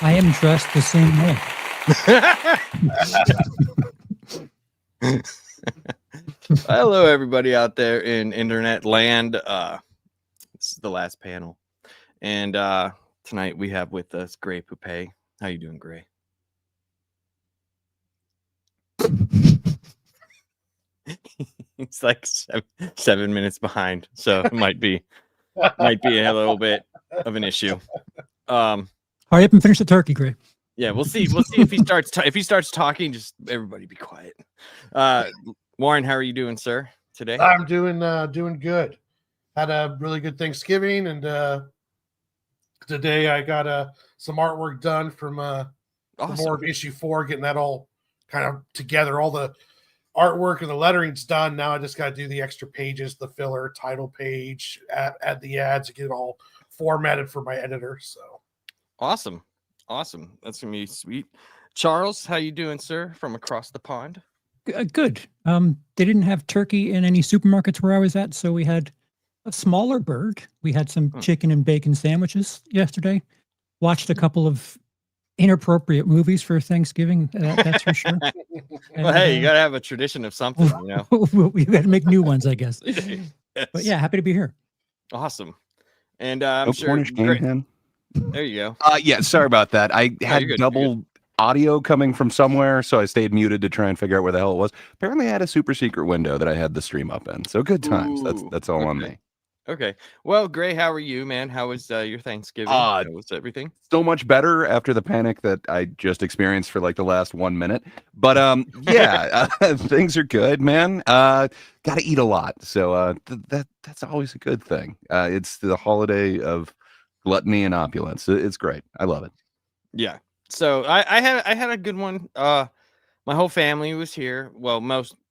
I am dressed the same way. Hello, everybody out there in internet land. This is the last panel, and tonight we have with us Gray Poupée. How you doing, Gray? It's like 7 minutes behind, so it might be a little bit of an issue. Hurry up and finish the turkey, Gray. Yeah, we'll see. We'll see if he starts talking. Just everybody be quiet. Warren, how are you doing, sir, today? I'm doing good. Had a really good Thanksgiving, and today I got some artwork done from Awesome. more of issue 4, getting that all kind of together. All the artwork and the lettering's done. Now I just got to do the extra pages, the filler, title page, add the ads, get it all formatted for my editor. So awesome. That's gonna be sweet. Charles, how you doing, sir, from across the pond? Good. They didn't have turkey in any supermarkets where I was at, so we had a smaller bird. We had some chicken and bacon sandwiches yesterday. Watched a couple of inappropriate movies for Thanksgiving. That's for sure. Well, hey, you gotta have a tradition of something, you know. We got to make new ones, I guess. Yes. But yeah, happy to be here. Awesome. And I'm no sure. Cornish game hen. There you go. Yeah, sorry about that. I had good, double audio coming from somewhere, so I stayed muted to try and figure out where the hell it was. Apparently, I had a super secret window that I had the stream up in. So good times. Ooh, That's all on okay. me. Okay. Well, Gray, how are you, man? How was your Thanksgiving? How was everything? So much better after the panic that I just experienced for like the last 1 minute. But yeah, things are good, man. Got to eat a lot, so that's always a good thing. It's the holiday of gluttony and opulence. It's great. I love it. Yeah. So I had a good one. My whole family was here. Well,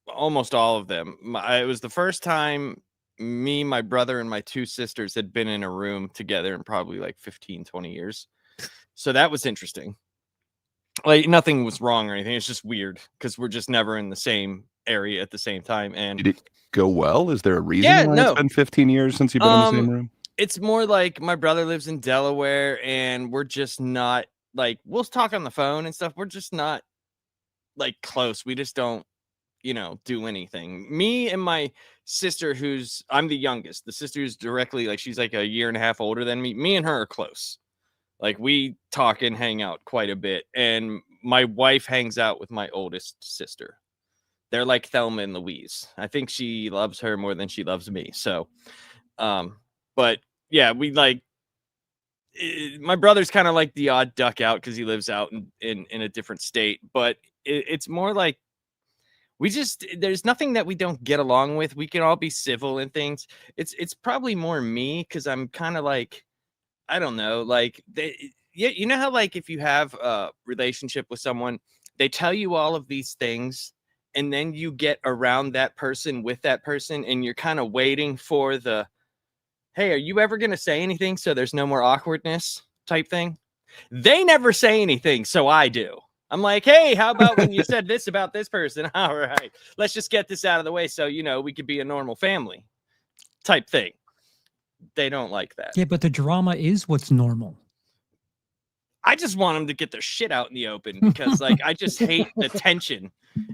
almost all of them. It was the first time me, my brother, and my 2 sisters had been in a room together in probably like 15-20 years. So that was interesting. Like nothing was wrong or anything. It's just weird because we're just never in the same area at the same time. And did it go well? Is there a reason why it's been 15 years since you've been in the same room? It's more like my brother lives in Delaware and we're just not like, we'll talk on the phone and stuff. We're just not like close. We just don't, do anything. Me and my sister, I'm the youngest. The sister who's directly like, she's like a year and a half older than me. Me and her are close. Like we talk and hang out quite a bit. And my wife hangs out with my oldest sister. They're like Thelma and Louise. I think she loves her more than she loves me. So, but yeah, we like, my brother's kind of like the odd duck out because he lives out in a different state. But it's more like, there's nothing that we don't get along with. We can all be civil and things. It's probably more me because I'm kind of like, I don't know, like you know how like if you have a relationship with someone, they tell you all of these things and then you get around that person with that person and you're kind of waiting for the, hey, are you ever going to say anything so there's no more awkwardness type thing? They never say anything, so I do. I'm like, hey, how about when you said this about this person? All right, let's just get this out of the way so, we could be a normal family type thing. They don't like that. Yeah, but the drama is what's normal. I just want them to get their shit out in the open because, like, I just hate the tension.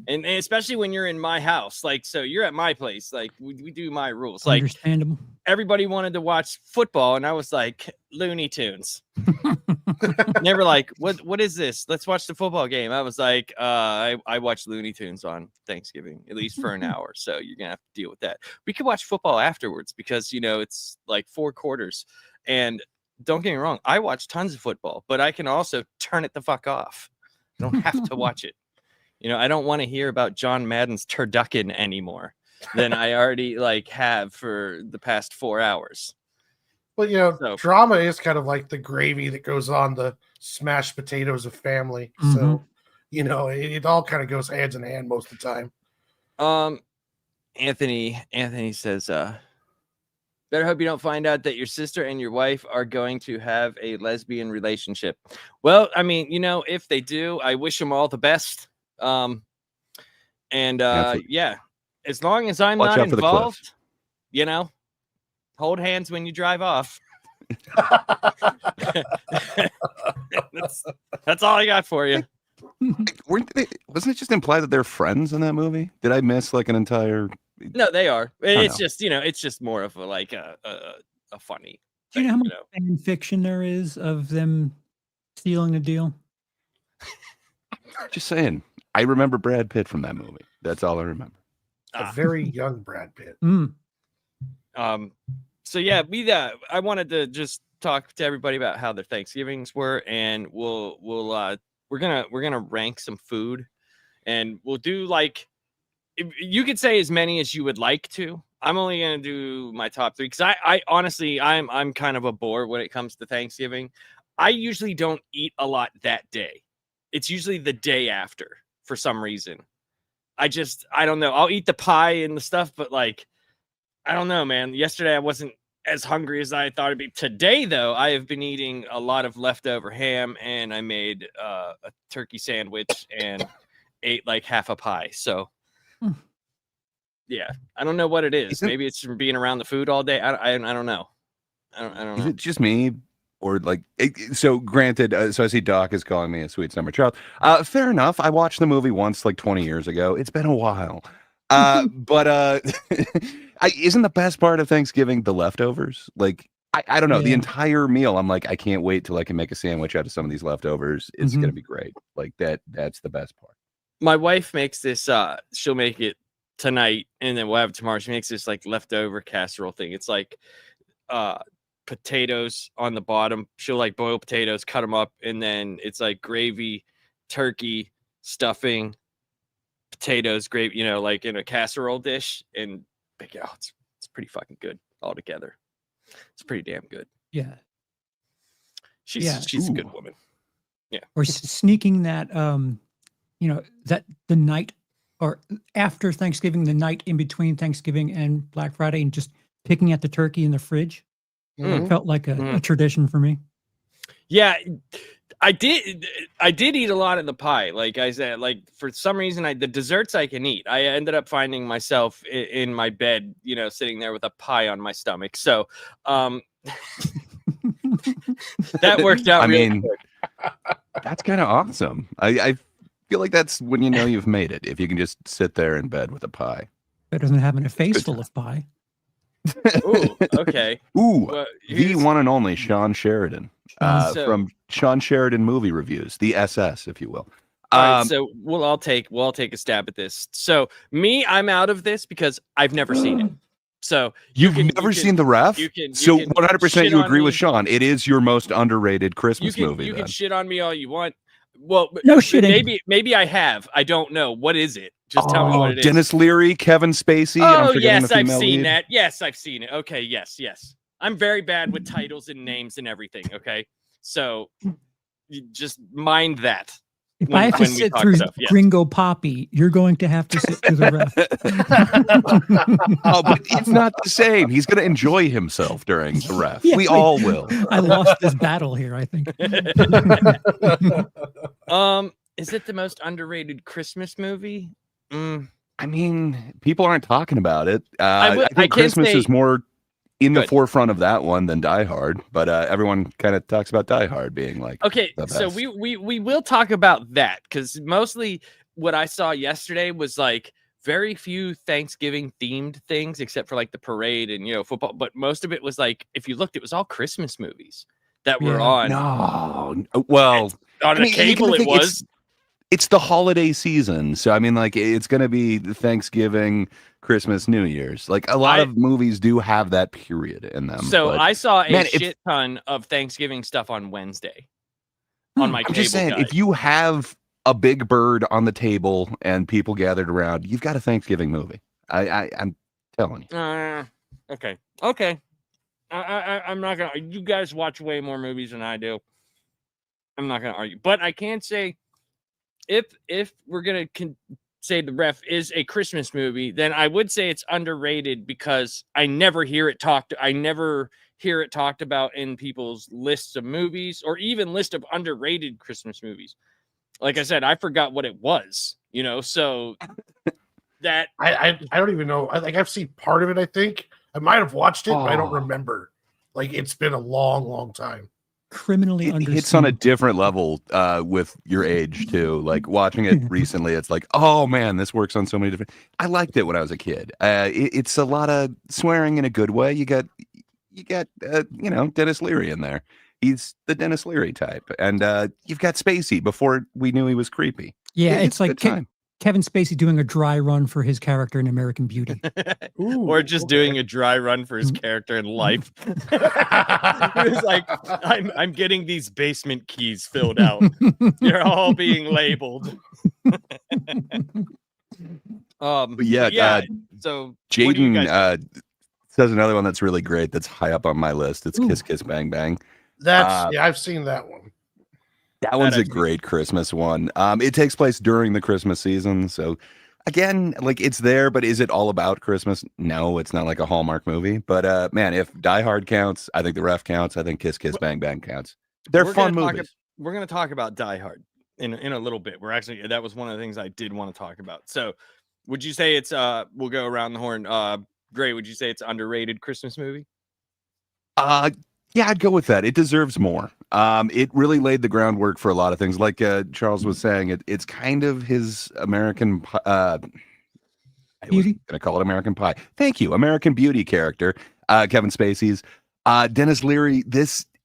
And especially when you're in my house. Like, so you're at my place. Like, we do my rules. Like, understandable. Everybody wanted to watch football, and I was like, Looney Tunes. They were like, what is this? Let's watch the football game. I was like, I watch Looney Tunes on Thanksgiving, at least for an hour. So you're gonna have to deal with that. We could watch football afterwards because it's like 4 quarters. And don't get me wrong, I watch tons of football, but I can also turn it the fuck off. I don't have to watch it. I don't want to hear about John Madden's turducken anymore than I already have for the past 4 hours. Well, drama is kind of like the gravy that goes on the smashed potatoes of family. Mm-hmm. So, it all kind of goes hands in hand most of the time. Anthony says, better hope you don't find out that your sister and your wife are going to have a lesbian relationship. Well, I mean, if they do, I wish them all the best. Yeah, as long as I'm not involved, hold hands when you drive off. That's all I got for you. Wasn't it just implied that they're friends in that movie? Did I miss like an entire? No, they are. It's know. just, it's just more of a funny. Do you know how thing, much fan fiction there is of them stealing a deal? Just saying. I remember Brad Pitt from that movie. That's all I remember. A very young Brad Pitt. Mm. So yeah, I wanted to just talk to everybody about how their Thanksgivings were, and we're gonna rank some food, and we'll do like, you could say as many as you would like to. I'm only gonna do my top 3 because I honestly I'm kind of a bore when it comes to Thanksgiving. I usually don't eat a lot that day. It's usually the day after for some reason. I don't know. I'll eat the pie and the stuff, but like, I don't know, man. Yesterday I wasn't as hungry as I thought it'd be. Today, though, I have been eating a lot of leftover ham, and I made a turkey sandwich and ate like half a pie. So, yeah, I don't know what it is. Maybe it's from being around the food all day. I don't know. I don't know. Is it just me? Or like, so granted, so I see Doc is calling me a sweet summer child. Fair enough. I watched the movie once, like 20 years ago. It's been a while. But isn't the best part of Thanksgiving the leftovers? Like, I don't know, the entire meal. I'm like, I can't wait till I can make a sandwich out of some of these leftovers. It's gonna be great. Like that's the best part. My wife makes this. She'll make it tonight, and then we'll have it tomorrow. She makes this like leftover casserole thing. It's like potatoes on the bottom. She'll like boil potatoes, cut them up, and then it's like gravy, turkey, stuffing, potatoes, gravy, like in a casserole dish, and it's pretty fucking good all together. It's pretty damn good. Yeah. She's a good woman. Yeah. Or sneaking that that the night or after Thanksgiving, the night in between Thanksgiving and Black Friday, and just picking at the turkey in the fridge. It felt like a tradition for me. Yeah, I did eat a lot of the pie. Like I said, like for some reason, the desserts I can eat. I ended up finding myself in my bed, sitting there with a pie on my stomach. So, that worked out. I really mean, good. That's kind of awesome. I feel like that's when you know you've made it. If you can just sit there in bed with a pie. Better than having a face full of pie. Ooh, okay. Ooh, Well, the one and only Sean Sheridan from Sean Sheridan Movie Reviews, the SS, if you will. All right, so we'll all take a stab at this. So I'm out of this because I've never seen it. So you've never seen The Ref? So 100% you agree with Sean. It is your most underrated Christmas movie. You can shit on me all you want. Well, no shitting. Maybe I have. I don't know. What is it? Just tell me what it is. Dennis Leary, Kevin Spacey. Oh, yes, I've seen that. Yes, I've seen it. Okay, yes. I'm very bad with titles and names and everything. Okay, so you just mind that. If I have to sit through Gringo Poppy, you're going to have to sit through The Ref. Oh, but it's not the same. He's going to enjoy himself during The Ref. We all will. I lost this battle here, I think. Is it the most underrated Christmas movie? I mean, people aren't talking about it. I think Christmas is more in the forefront of that one than Die Hard, but everyone kind of talks about Die Hard being like okay. So we will talk about that because mostly what I saw yesterday was like very few Thanksgiving themed things except for like the parade and football, but most of it was like if you looked, it was all Christmas movies that were on. No, well, on a cable it was. It's the holiday season, so I mean, like it's gonna be Thanksgiving, Christmas, New Year's. Like a lot of movies do have that period in them. So I saw a shit ton of Thanksgiving stuff on Wednesday on my cable. I'm just saying, if you have a big bird on the table and people gathered around, you've got a Thanksgiving movie. I'm telling you. Okay. I'm not gonna. You guys watch way more movies than I do. I'm not gonna argue, but I can say. If we're gonna say The Ref is a Christmas movie, then I would say it's underrated because I never hear it talked about in people's lists of movies or even list of underrated Christmas movies. Like I said, I forgot what it was, so that I don't even know. I've seen part of it. I think I might have watched it, but I don't remember. Like it's been a long time. Criminally It hits on a understood. different level with your age too. Like watching it recently, it's like, oh man, this works on so many different. I liked it when I was a kid. It's a lot of swearing in a good way. You got Dennis Leary in there. He's the Dennis Leary type, and you've got Spacey before we knew he was creepy. Yeah, It's it's a like good time. Kevin Spacey doing a dry run for his character in American Beauty. Or just doing a dry run for his character in life. He was like, I'm getting these basement keys filled out. You're all being labeled. But yeah, So what do you Jaden guys says another one that's really great. That's high up on my list. It's Ooh. Kiss Kiss Bang Bang. That's I've seen that one. That one's a I've seen. great Christmas one. It takes place during the Christmas season, so again, like it's there, but is it all about Christmas? No, it's not like a Hallmark movie. But man, if Die Hard counts, I think The Ref counts. I think Kiss Kiss Bang Bang counts. They're We're fun gonna talk movies. we're going to talk about Die Hard in a little bit. That was one of the things I did want to talk about. So would you say it's we'll go around the horn. Gray, would you say it's underrated Christmas movie? Yeah, I'd go with that. It deserves more. It really laid the groundwork for a lot of things. Like Charles was saying, it's kind of his American I was Beauty? going to call it American Pie. Thank you. American Beauty character, Kevin Spacey's. Dennis Leary,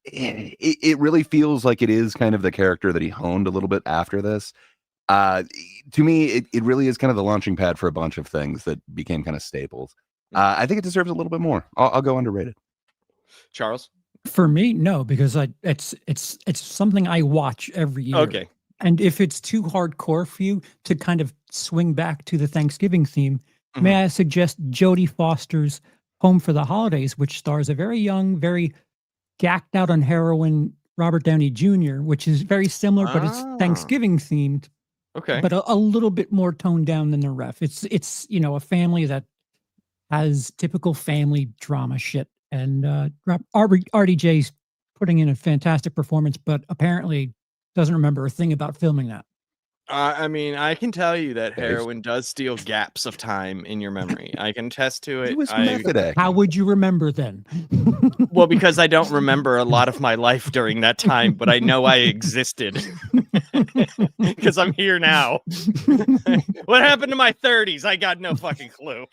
it really feels like it is kind of the character that he honed a little bit after this. To me, it really is kind of the launching pad for a bunch of things that became kind of staples. I think it deserves a little bit more. I'll go underrated. Charles? For me, no, because it's something I watch every year. Okay. And if it's too hardcore for you to kind of swing back to the Thanksgiving theme, may I suggest Jodie Foster's Home for the Holidays, which stars a very young, very gacked out on heroin Robert Downey Jr., which is very similar, but it's Thanksgiving themed, Okay. but a little bit more toned down than The Ref. It's a family that has typical family drama shit. And RDJ's putting in a fantastic performance, but apparently doesn't remember a thing about filming that. I mean, I can tell you that heroin does steal gaps of time in your memory. I can attest to it. It was method acting. How would you remember then? Well, because I don't remember a lot of my life during that time, but I know I existed because I'm here now. What happened to my 30s? I got no fucking clue.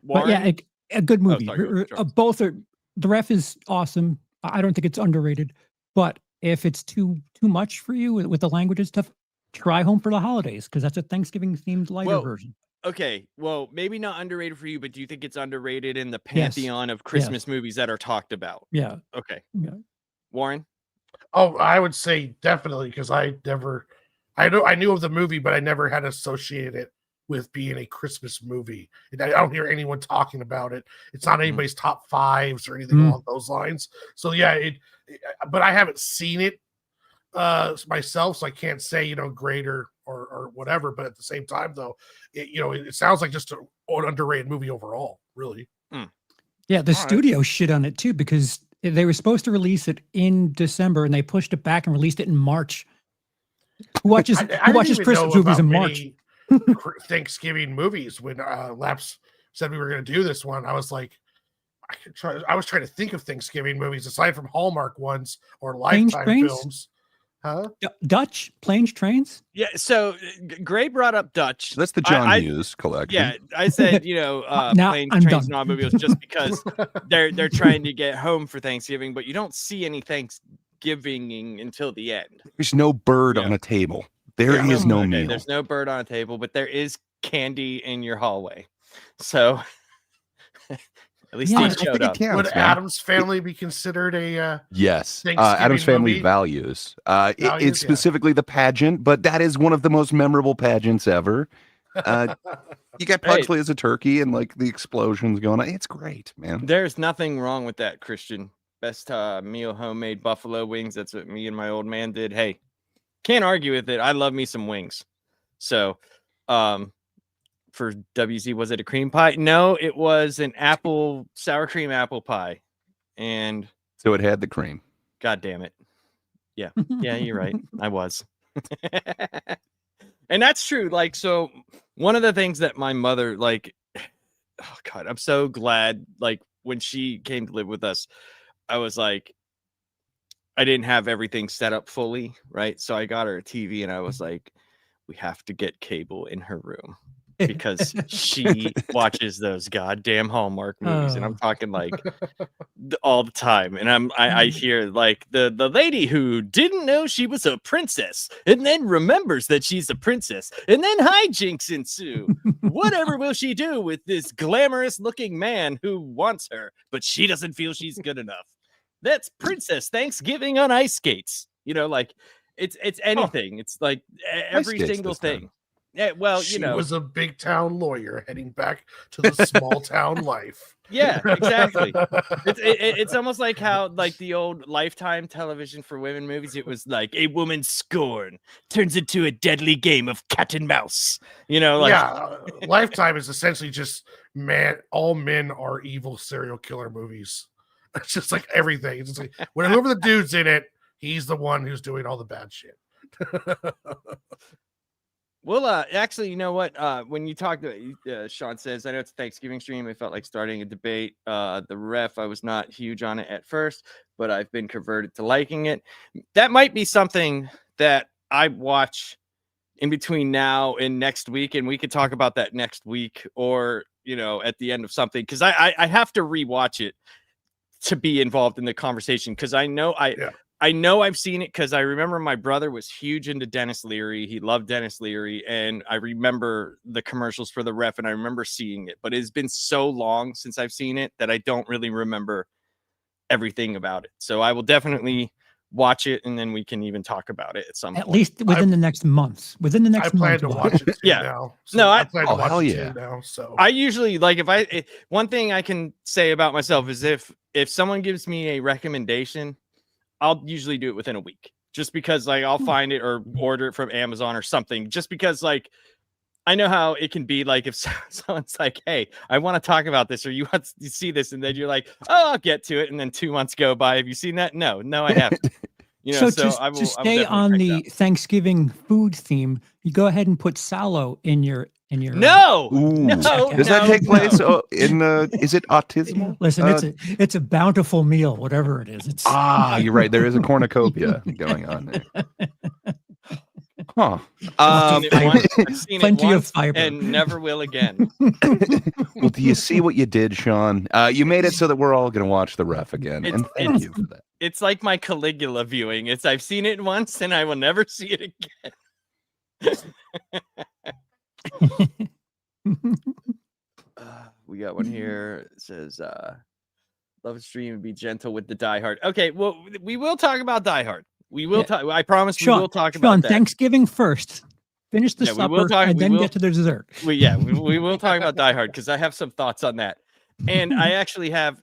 But yeah, a good movie. sorry, Charles. Both are. The Ref is awesome. I don't think it's underrated, but if it's too much for you with the language and stuff, try Home for the Holidays because that's a Thanksgiving themed lighter version. Okay, well, maybe not underrated for you, but do you think it's underrated in the pantheon of Christmas movies that are talked about? Yeah. Okay. Yeah. Warren? Oh, I would say definitely because I knew of the movie, but I never had associated it with being a Christmas movie. And I don't hear anyone talking about it. It's not anybody's top fives or anything along those lines. So yeah, but I haven't seen it myself, so I can't say great or whatever. But at the same time, though, it sounds like just an underrated movie overall, really. Yeah, the studio shit on it too because they were supposed to release it in December and they pushed it back and released it in March. Who watches Christmas movies in March? Thanksgiving movies. When Laps said we were going to do this one, I was like, I was trying to think of Thanksgiving movies aside from Hallmark ones or Lifetime films. Huh? Dutch Planes, Trains. Yeah. So Gray brought up Dutch. That's the John Hughes collection. Yeah, I said Now Planes, I'm Trains, done. and Automobiles just because they're trying to get home for Thanksgiving, but you don't see any Thanksgiving until the end. There's no bird on a table. There is no meal. There's no bird on a table, but there is candy in your hallway. So at least he showed up. Would Addams Family be considered a yes? Thanksgiving Addams Family movie? Values. It's specifically the pageant, but that is one of the most memorable pageants ever. You got Pugsley as a turkey and like the explosions going on. It's great, man. There's nothing wrong with that, Christian. Best meal, homemade buffalo wings. That's what me and my old man did. Hey, can't argue with it. I love me some wings. So, for WZ, was it a cream pie? No, it was an sour cream apple pie. And so it had the cream. God damn it. Yeah. Yeah, you're right. I was. And that's true. Like, so one of the things that my mother, oh God, I'm so glad, like, when she came to live with us, I was like, I didn't have everything set up fully, right? So I got her a TV and I was like, we have to get cable in her room because she watches those goddamn Hallmark movies. And I'm talking like all the time. And I hear like the lady who didn't know she was a princess and then remembers that she's a princess and then hijinks ensue. Whatever will she do with this glamorous looking man who wants her, but she doesn't feel she's good enough? That's Princess Thanksgiving on ice skates. You know, like it's anything. It's like every skates single this time. thing. Yeah, well, She you know, was a big town lawyer heading back to the small town life. yeah, exactly. It's almost like how like the old Lifetime television for women movies. It was like a woman's scorn turns into a deadly game of cat and mouse. You know, like Yeah, Lifetime is essentially just all men are evil serial killer movies. It's just like everything. It's just like whenever the dude's in it, he's the one who's doing all the bad shit. well, actually, you know what? When you talked to Sean says, I know it's a Thanksgiving stream. It felt like starting a debate. The ref, I was not huge on it at first, but I've been converted to liking it. That might be something that I watch in between now and next week, and we could talk about that next week, or you know, at the end of something, because I have to rewatch it to be involved in the conversation, because I know I've seen it, because I remember my brother was huge into Dennis Leary. He loved Dennis Leary, and I remember the commercials for the ref, and I remember seeing it, but it's been so long since I've seen it that I don't really remember everything about it. So I will definitely watch it, and then we can even talk about it at some At point. least within the next month. Within the I next plan month. to we'll watch it too Yeah. now. No, I plan to oh, watch hell it yeah. too now. So I usually like one thing I can say about myself is if someone gives me a recommendation, I'll usually do it within a week, just because like I'll find it or order it from Amazon or something, just because like I know how it can be. Like if someone's like, hey, I want to talk about this, or you want to see this, and then you're like, oh, I'll get to it, and then 2 months go by. Have you seen that? No, I haven't. You know, So I will to stay definitely on check the it out. Thanksgiving food theme, you go ahead and put sallow in your No, Ooh. no, Does that no, take place no. in is it autismal? Listen, it's a bountiful meal, whatever it is. It's You're right. There is a cornucopia going on there. Huh. I've seen it once, I've seen it Plenty of once fiber. and never will again. Well, do you see what you did, Sean? You made it so that we're all going to watch the ref again, and thank you for that. It's like my Caligula viewing. I've seen it once and I will never see it again. We got one here. It says, love stream and be gentle with the Die Hard. Okay, well, we will talk about Die Hard. We will talk. I promise we will talk about that. Thanksgiving first. Finish the supper and then get to the dessert. We will talk about Die Hard, because I have some thoughts on that. And I actually have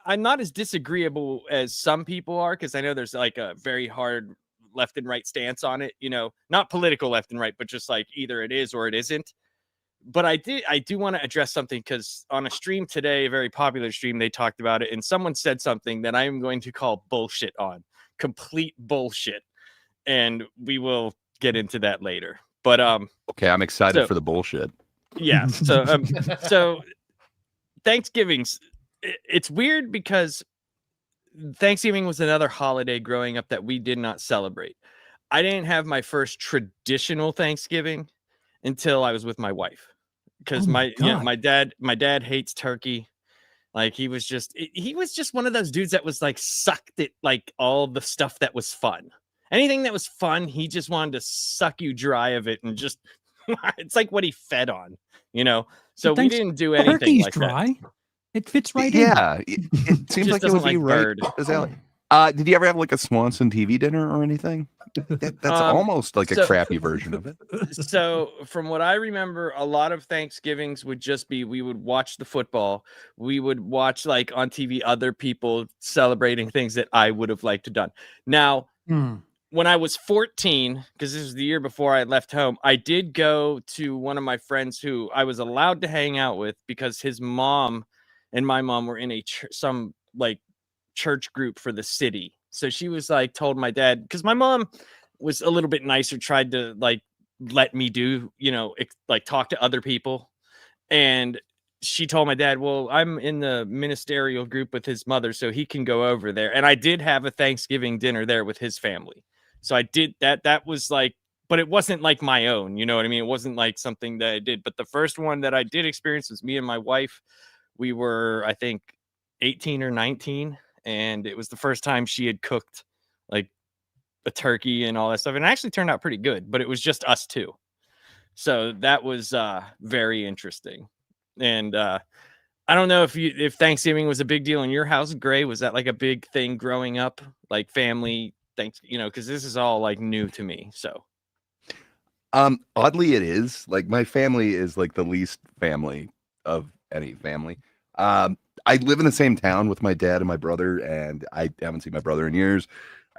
I'm not as disagreeable as some people are, because I know there's like a very hard left and right stance on it, you know, not political left and right, but just like either it is or it isn't. But I do want to address something, because on a stream today, a very popular stream, they talked about it, and someone said something that I am going to call bullshit on. Complete bullshit. And we will get into that later. But okay, I'm excited for the bullshit. Yeah. So Thanksgiving's it's weird, because Thanksgiving was another holiday growing up that we did not celebrate. I didn't have my first traditional Thanksgiving until I was with my wife, because my dad hates turkey. Like he was just one of those dudes that was like sucked at like all the stuff that was fun. Anything that was fun, he just wanted to suck you dry of it, and just it's like what he fed on, you know. So we didn't do anything turkey's like dry. that. It fits right in. Yeah, it seems like it would be right. Did you ever have like a Swanson TV dinner or anything? That's almost like a crappy version of it. So from what I remember, a lot of Thanksgivings would just be, we would watch the football. We would watch like on TV other people celebrating things that I would have liked to done. Now, when I was 14, because this was the year before I left home, I did go to one of my friends who I was allowed to hang out with, because his mom and my mom were in some like church group for the city. So she was like, told my dad, because my mom was a little bit nicer, tried to like let me do, you know, like talk to other people. And she told my dad, well, I'm in the ministerial group with his mother, so he can go over there. And I did have a Thanksgiving dinner there with his family. So I did that. That was like, but it wasn't like my own, you know what I mean? It wasn't like something that I did. But the first one that I did experience was me and my wife. We were, I think, 18 or 19. And it was the first time she had cooked like a turkey and all that stuff. And it actually turned out pretty good, but it was just us two. So that was very interesting. And I don't know if Thanksgiving was a big deal in your house, Gray. Was that like a big thing growing up, like family? Thanks, because this is all like new to me. So, oddly, it is. Like my family is like the least family of any family. I live in the same town with my dad and my brother, and I haven't seen my brother in years.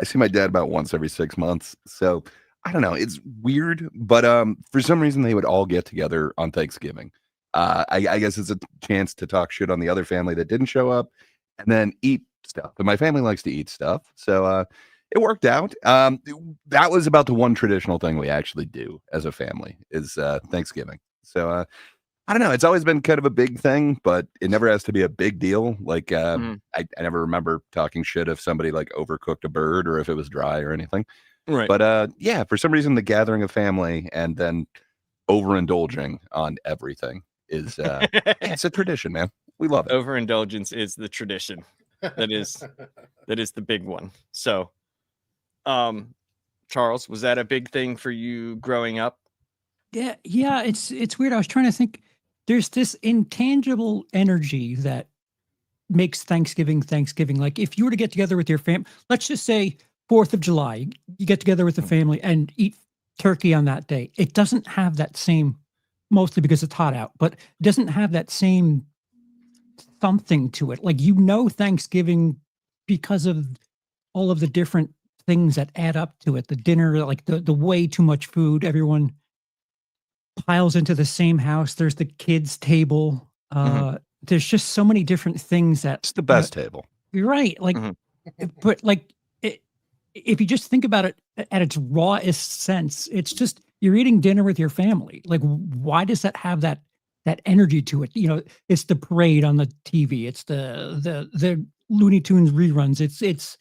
I see my dad about once every 6 months. So I don't know. It's weird, but for some reason they would all get together on Thanksgiving. I guess it's a chance to talk shit on the other family that didn't show up, and then eat stuff. And my family likes to eat stuff, so it worked out. That was about the one traditional thing we actually do as a family is Thanksgiving. So I don't know. It's always been kind of a big thing, but it never has to be a big deal. Like I never remember talking shit if somebody like overcooked a bird or if it was dry or anything. right. But yeah, for some reason, the gathering of family and then overindulging on everything is it's a tradition, man. We love it. Overindulgence is the tradition. That is the big one. So, Charles, was that a big thing for you growing up? Yeah, it's weird. I was trying to think. There's this intangible energy that makes Thanksgiving. Like if you were to get together with your family, let's just say 4th of July, you get together with the family and eat turkey on that day. It doesn't have that same, mostly because it's hot out, but it doesn't have that same something to it. Like Thanksgiving because of all of the different things that add up to it. The dinner, like the way too much food, everyone piles into the same house. There's the kids' table. There's just so many different things that It's the best table. you're right. Like, but like, if you just think about it at its rawest sense, it's just you're eating dinner with your family. Like, why does that have that energy to it? It's the parade on the TV. It's the Looney Tunes reruns. It's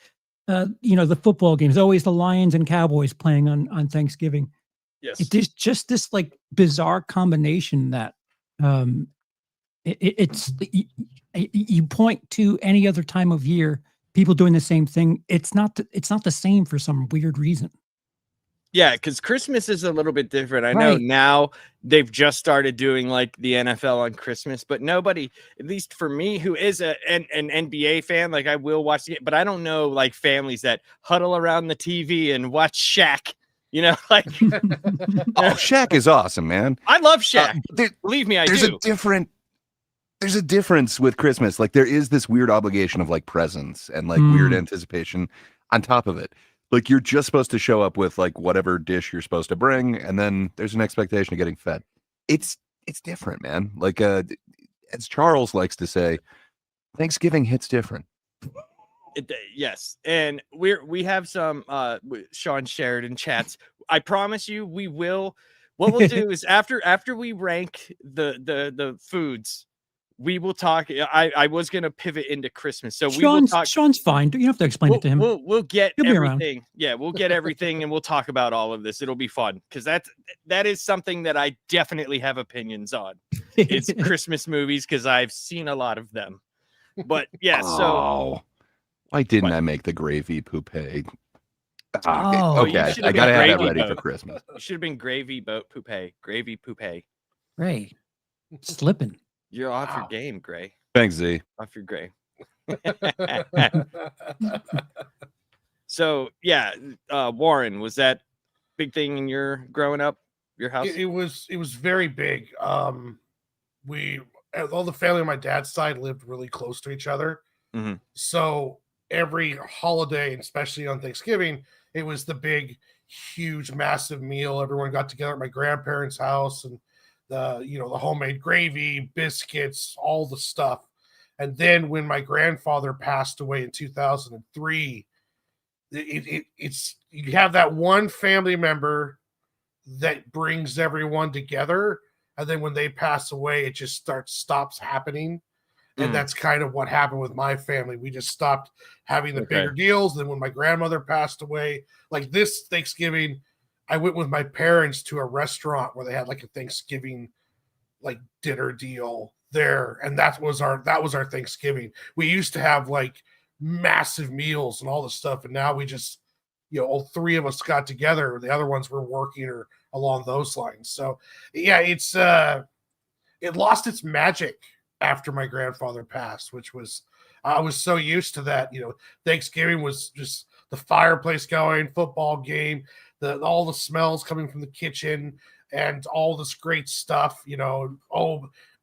the football games. Always the Lions and Cowboys playing on Thanksgiving. Yes. There's just this like bizarre combination that you point to any other time of year, people doing the same thing. It's not the same for some weird reason. Yeah, because Christmas is a little bit different. I know Right. now they've just started doing like the NFL on Christmas, but nobody, at least for me, who is an NBA fan, like I will watch it, but I don't know like families that huddle around the TV and watch Shaq. Like Oh, Shaq is awesome, man. I love Shaq. There- Believe me, I there's do. there's a difference with Christmas. Like there is this weird obligation of like presents and like weird anticipation on top of it. Like you're just supposed to show up with like whatever dish you're supposed to bring, and then there's an expectation of getting fed. It's different, man. Like as Charles likes to say, Thanksgiving hits different. Yes, and we have some Sean shared in chats. I promise you we will. What we'll do is after we rank the foods, we will talk. I was gonna pivot into Christmas, so we will talk. Sean's fine. You don't have to explain it to him. We'll get He'll be around. everything. Yeah, we'll get everything, and we'll talk about all of this. It'll be fun because that is something that I definitely have opinions on. It's Christmas movies because I've seen a lot of them. But yeah, so why didn't What? I make the gravy poupée? Oh, Okay, you I should've gotta been have that gravy ready for boat. Christmas. it should have been gravy poupée. Ray, slipping. You're off your Wow. game, Gray. Thanks, Z. Off your gray. So yeah, Warren, was that big thing in your growing up, your house? It was very big. We all the family on my dad's side lived really close to each other. Mhm. So every holiday, and especially on Thanksgiving, it was the big, huge, massive meal. Everyone got together at my grandparents' house, and the homemade gravy, biscuits, all the stuff. And then when my grandfather passed away in 2003, it's you have that one family member that brings everyone together, and then when they pass away, it just stops happening. And Mm. that's kind of what happened with my family. We just stopped having the Okay. bigger deals. Then when my grandmother passed away, like this Thanksgiving, I went with my parents to a restaurant where they had like a Thanksgiving like dinner deal there, and that was our Thanksgiving. We used to have like massive meals and all this stuff, and now we just, all three of us got together. The other ones were working or along those lines. So yeah, it lost its magic after my grandfather passed, which was, I was so used to that. Thanksgiving was just the fireplace going, football game, all the smells coming from the kitchen, and all this great stuff.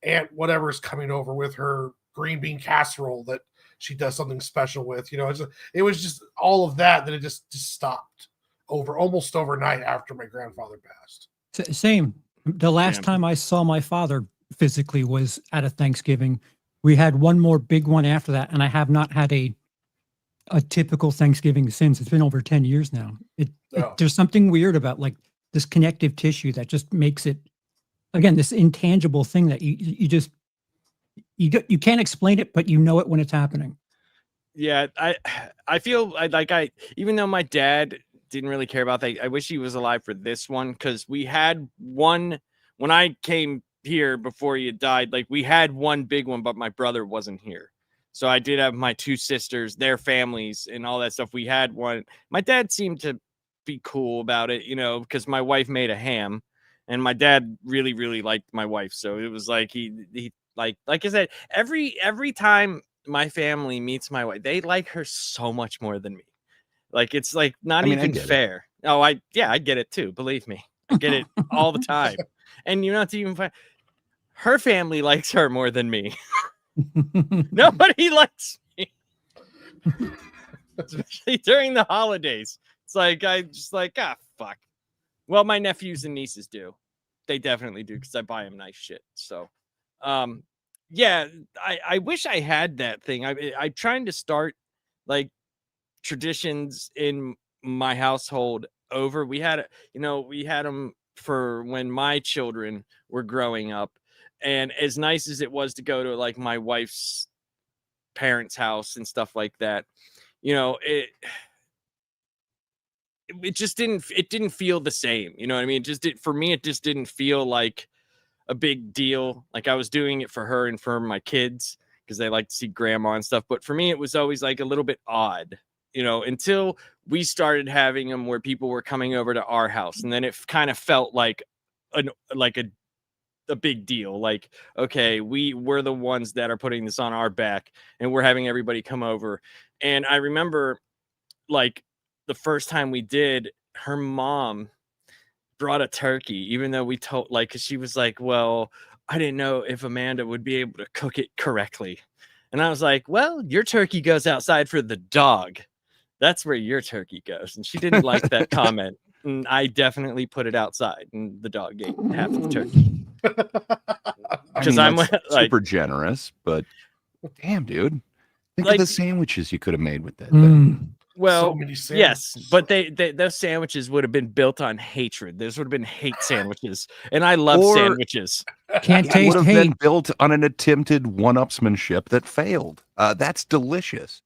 Aunt whatever is coming over with her green bean casserole that she does something special with. It was just all of that it just stopped almost overnight after my grandfather passed. Same. The last Yeah. time I saw my father physically was at a Thanksgiving. We had one more big one after that, and I have not had a typical Thanksgiving since. It's been over 10 years now. Oh. There's something weird about like this connective tissue that just makes it, again, this intangible thing that you just you can't explain it, but you know it when it's happening. Yeah, I feel even though my dad didn't really care about that, I wish he was alive for this one, because we had one when I came here before he had died. Like, we had one big one, but my brother wasn't here, so I did have my two sisters, their families, and all that stuff. We had one. My dad seemed to be cool about it, because my wife made a ham, and my dad really, really liked my wife, so it was like he like I said, every time my family meets my wife, they like her so much more than me. Like, it's like not I mean, I even get it. fair. Oh, I get it too. Believe me, I get it all the time. And it's even fun. Her family likes her more than me. Nobody likes me, especially during the holidays. It's like I just like, fuck. Well, my nephews and nieces do. They definitely do, because I buy them nice shit. So, yeah, I wish I had that thing. I'm trying to start like traditions in my household over. We had them for when my children were growing up, and as nice as it was to go to like my wife's parents' house and stuff like that, it just didn't feel the same. You know what I mean? For me, it just didn't feel like a big deal. Like, I was doing it for her and for my kids because they like to see grandma and stuff. But for me, it was always like a little bit odd, until we started having them where people were coming over to our house. And then it kind of felt like a big deal. Like, okay, we're the ones that are putting this on our back, and we're having everybody come over. And I remember, like, the first time we did, her mom brought a turkey, even though we told, like, because she was like, well, I didn't know if Amanda would be able to cook it correctly. And I was like, well, your turkey goes outside for the dog. That's where your turkey goes. And she didn't like that comment. And I definitely put it outside, and the dog ate half of the turkey. Because I'm that's like, super generous, but damn, dude, think Like- of the sandwiches you could have made with that thing. Mm. well, So many yes, sandwiches. but those sandwiches would have been built on hatred. Those would have been hate sandwiches, and I love Or- sandwiches. Can't It would taste have hate. been built on an attempted one-upsmanship that failed. That's delicious.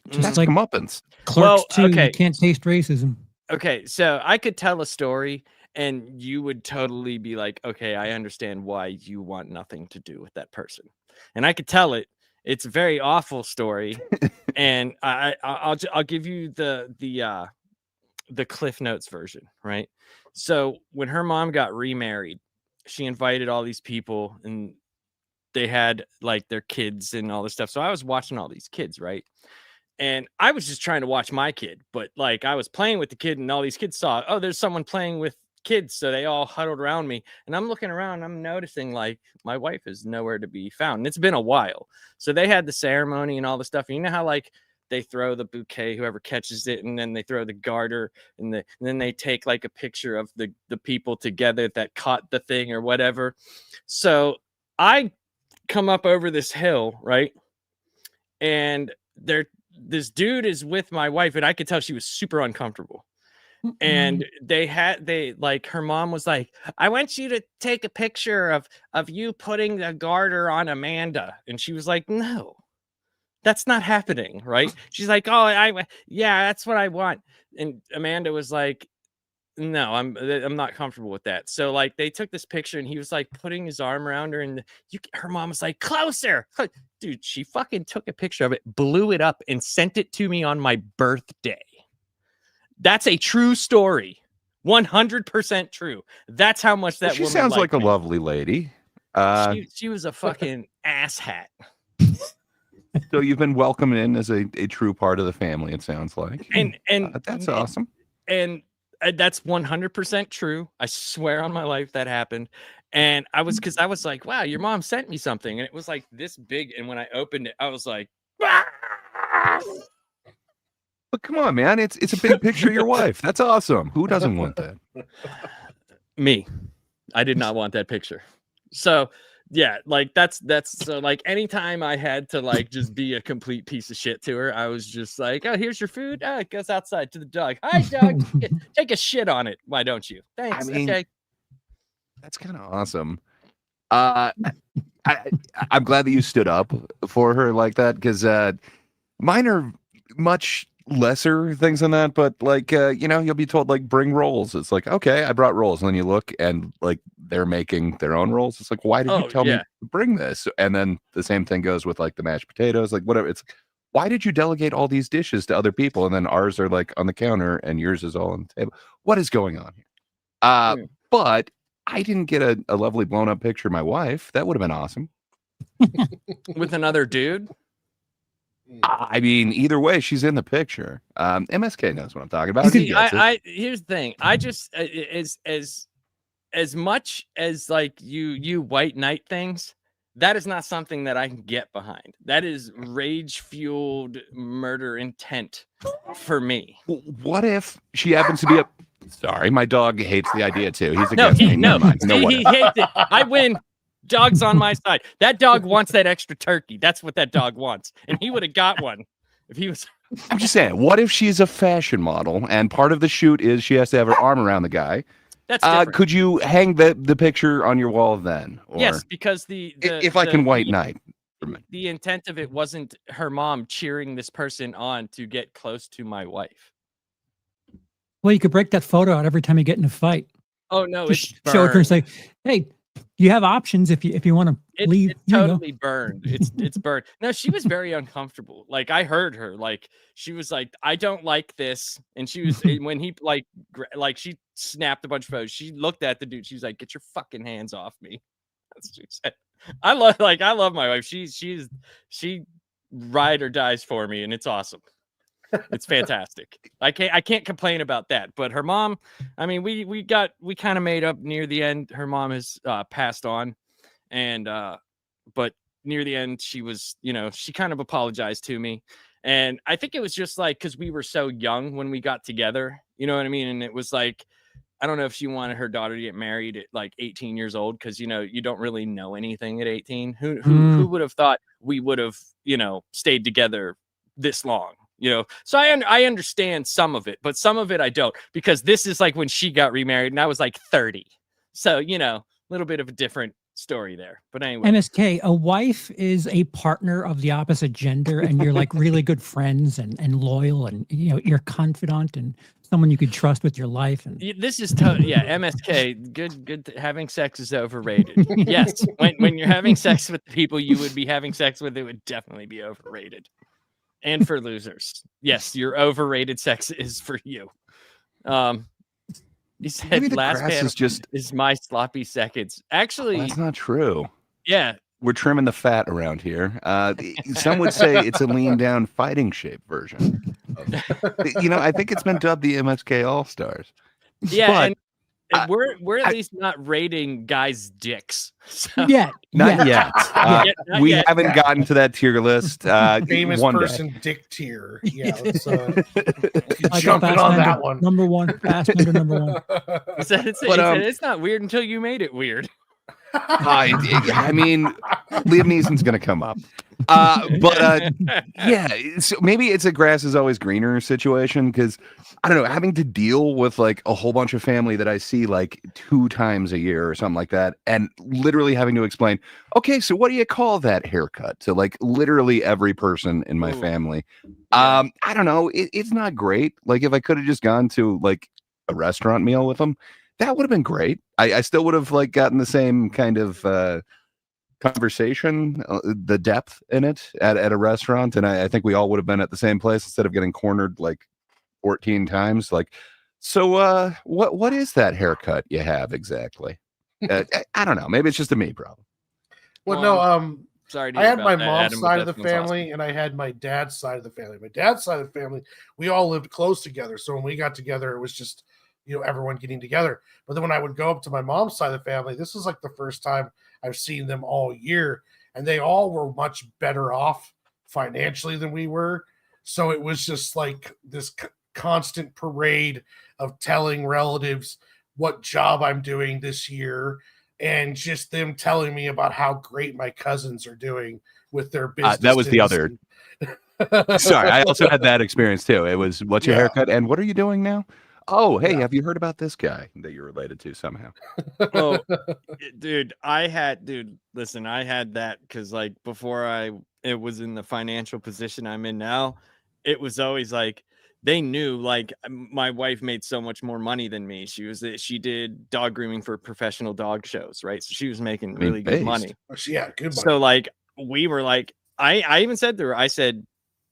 Just That's like comeuppance. Clerks Well, too. okay. You can't taste racism. Okay, so I could tell a story, and you would totally be like, okay, I understand why you want nothing to do with that person. And I could tell it. It's a very awful story, and I'll give you the Cliff Notes version, right? So when her mom got remarried, she invited all these people, and they had like their kids and all this stuff. So I was watching all these kids, right? And I was just trying to watch my kid, but like, I was playing with the kid, and all these kids saw, oh, there's someone playing with kids. So they all huddled around me, and I'm looking around, and I'm noticing like my wife is nowhere to be found. And it's been a while. So they had the ceremony and all the stuff. And you know how like they throw the bouquet, whoever catches it, and then they throw the garter, and then they take like a picture of the people together that caught the thing or whatever. So I come up over this hill, right? And this dude is with my wife, and I could tell she was super uncomfortable. and they like her mom was like, I want you to take a picture of you putting the garter on Amanda, and she was like, no, that's not happening, right? She's like, oh, yeah, that's what I want. And Amanda was like, no, I'm not comfortable with that. So like they took this picture and he was like putting his arm around her, and her mom was like, closer. Dude, she fucking took a picture of it, blew it up, and sent it to me on my birthday. That's a true story. 100% true. That's how much that She woman sounds like liked a me. lovely lady. She was a fucking asshat. So you've been welcomed in as a true part of the family, it sounds like. And That's awesome. And that's 100% true. I swear on my life that happened. And I was like, wow, your mom sent me something. And it was like this big. And when I opened it, I was like, ah! But come on, man. It's a big picture of your wife. That's awesome. Who doesn't want that? Me. I did not want that picture. So yeah, like that's so like anytime I had to like just be a complete piece of shit to her, I was just like, oh, here's your food. Oh, it goes outside to the dog. Hi, dog. Take a shit on it. Why don't you? Thanks. I mean, okay. That's kind of awesome. I'm glad that you stood up for her like that, because mine are much lesser things than that, but like you'll be told like bring rolls. It's like, okay, I brought rolls, and then you look and like they're making their own rolls. It's like, why did you tell me to bring this? And then the same thing goes with like the mashed potatoes, like whatever. It's why did you delegate all these dishes to other people, and then ours are like on the counter and yours is all on the table? What is going on here? But I didn't get a lovely blown up picture of my wife. That would have been awesome. With another dude. I mean, either way, she's in the picture. MSK knows what I'm talking about. See, here's the thing. I just as much as like you white knight things, that is not something that I can get behind. That is rage fueled murder intent for me. What if she happens to be a? Sorry, my dog hates the idea too. He's No, against me. Never mind. See, he hates it. I win. Dog's on my side. That dog wants that extra turkey. That's what that dog wants. And he would have got one if he was. I'm just saying, what if she's a fashion model and part of the shoot is she has to have her arm around the guy? That's different. Could you hang the picture on your wall then? Or yes, because if I can white knight. The intent of it wasn't her mom cheering this person on to get close to my wife. Well, you could break that photo out every time you get in a fight. Oh no, Just it's show it to her and burned. say, "Hey, you have options if you want to leave." It's totally burned. It's burned. No, she was very uncomfortable. Like I heard her. Like she was like, "I don't like this," and she was when he like she snapped a bunch of photos. She looked at the dude. She was like, "Get your fucking hands off me." That's what she said. I love my wife. She ride or dies for me, and it's awesome. It's fantastic. I can't complain about that. But her mom, I mean, we kind of made up near the end. Her mom has passed on, and but near the end, she was, she kind of apologized to me, and I think it was just like because we were so young when we got together, you know what I mean? And it was like, I don't know if she wanted her daughter to get married at like 18 years old because you don't really know anything at 18. Who would have thought we would have stayed together this long? So I understand some of it, but some of it I don't, because this is like when she got remarried and I was like 30. So, a little bit of a different story there. But anyway. MSK, a wife is a partner of the opposite gender, and you're like really good friends and loyal, and you're confidant and someone you could trust with your life. And this is MSK. Good. Having sex is overrated. Yes, when you're having sex with the people you would be having sex with, it would definitely be overrated. And for losers, yes, your overrated sex is for you. He said Maybe the last grass panel is just is my sloppy seconds. Actually, that's not true. Yeah, we're trimming the fat around here. Some would say it's a lean down fighting shape version. I think it's been dubbed the MSK All Stars. Yeah, but, and we're at least not rating guys' dicks. So. Not yet. We haven't gotten to that tier list. Famous one person day. dick tier. Yeah, let's Like jump in on that one. Number one, Fassbender number one. It's not weird until you made it weird. I mean, Liam Neeson's gonna come up. But yeah, so maybe it's a grass is always greener situation because I don't know, having to deal with like a whole bunch of family that I see like 2 times a year or something like that, and literally having to explain, okay, so what do you call that haircut to like literally every person in my Ooh. family? Yeah. I don't know, it's not great. Like if I could have just gone to like a restaurant meal with them, that would have been great. I still would have like gotten the same kind of conversation, the depth in it at a restaurant, and I think we all would have been at the same place instead of getting cornered like 14 times. Like, so what is that haircut you have exactly? I don't know. Maybe it's just a me problem. Well, Well, no, Sorry to I hear had about my that, mom's Adam, but side of the that sounds awesome. family and I had my dad's side of the family. My dad's side of the family, we all lived close together. So when we got together, it was just, everyone getting together. But then when I would go up to my mom's side of the family, this was like the first time I've seen them all year. And they all were much better off financially than we were. So it was just like this constant parade of telling relatives what job I'm doing this year and just them telling me about how great my cousins are doing with their business. That was the other. Sorry, I also had that experience too. It was, what's your haircut and what are you doing now? Oh, hey, have you heard about this guy that you're related to somehow? Oh, dude, listen, I had that because like before it was in the financial position I'm in now, it was always like they knew like my wife made so much more money than me. She did dog grooming for professional dog shows, right? So she was making really good money. Yeah, good money. So like we were like, I even said to her, I said,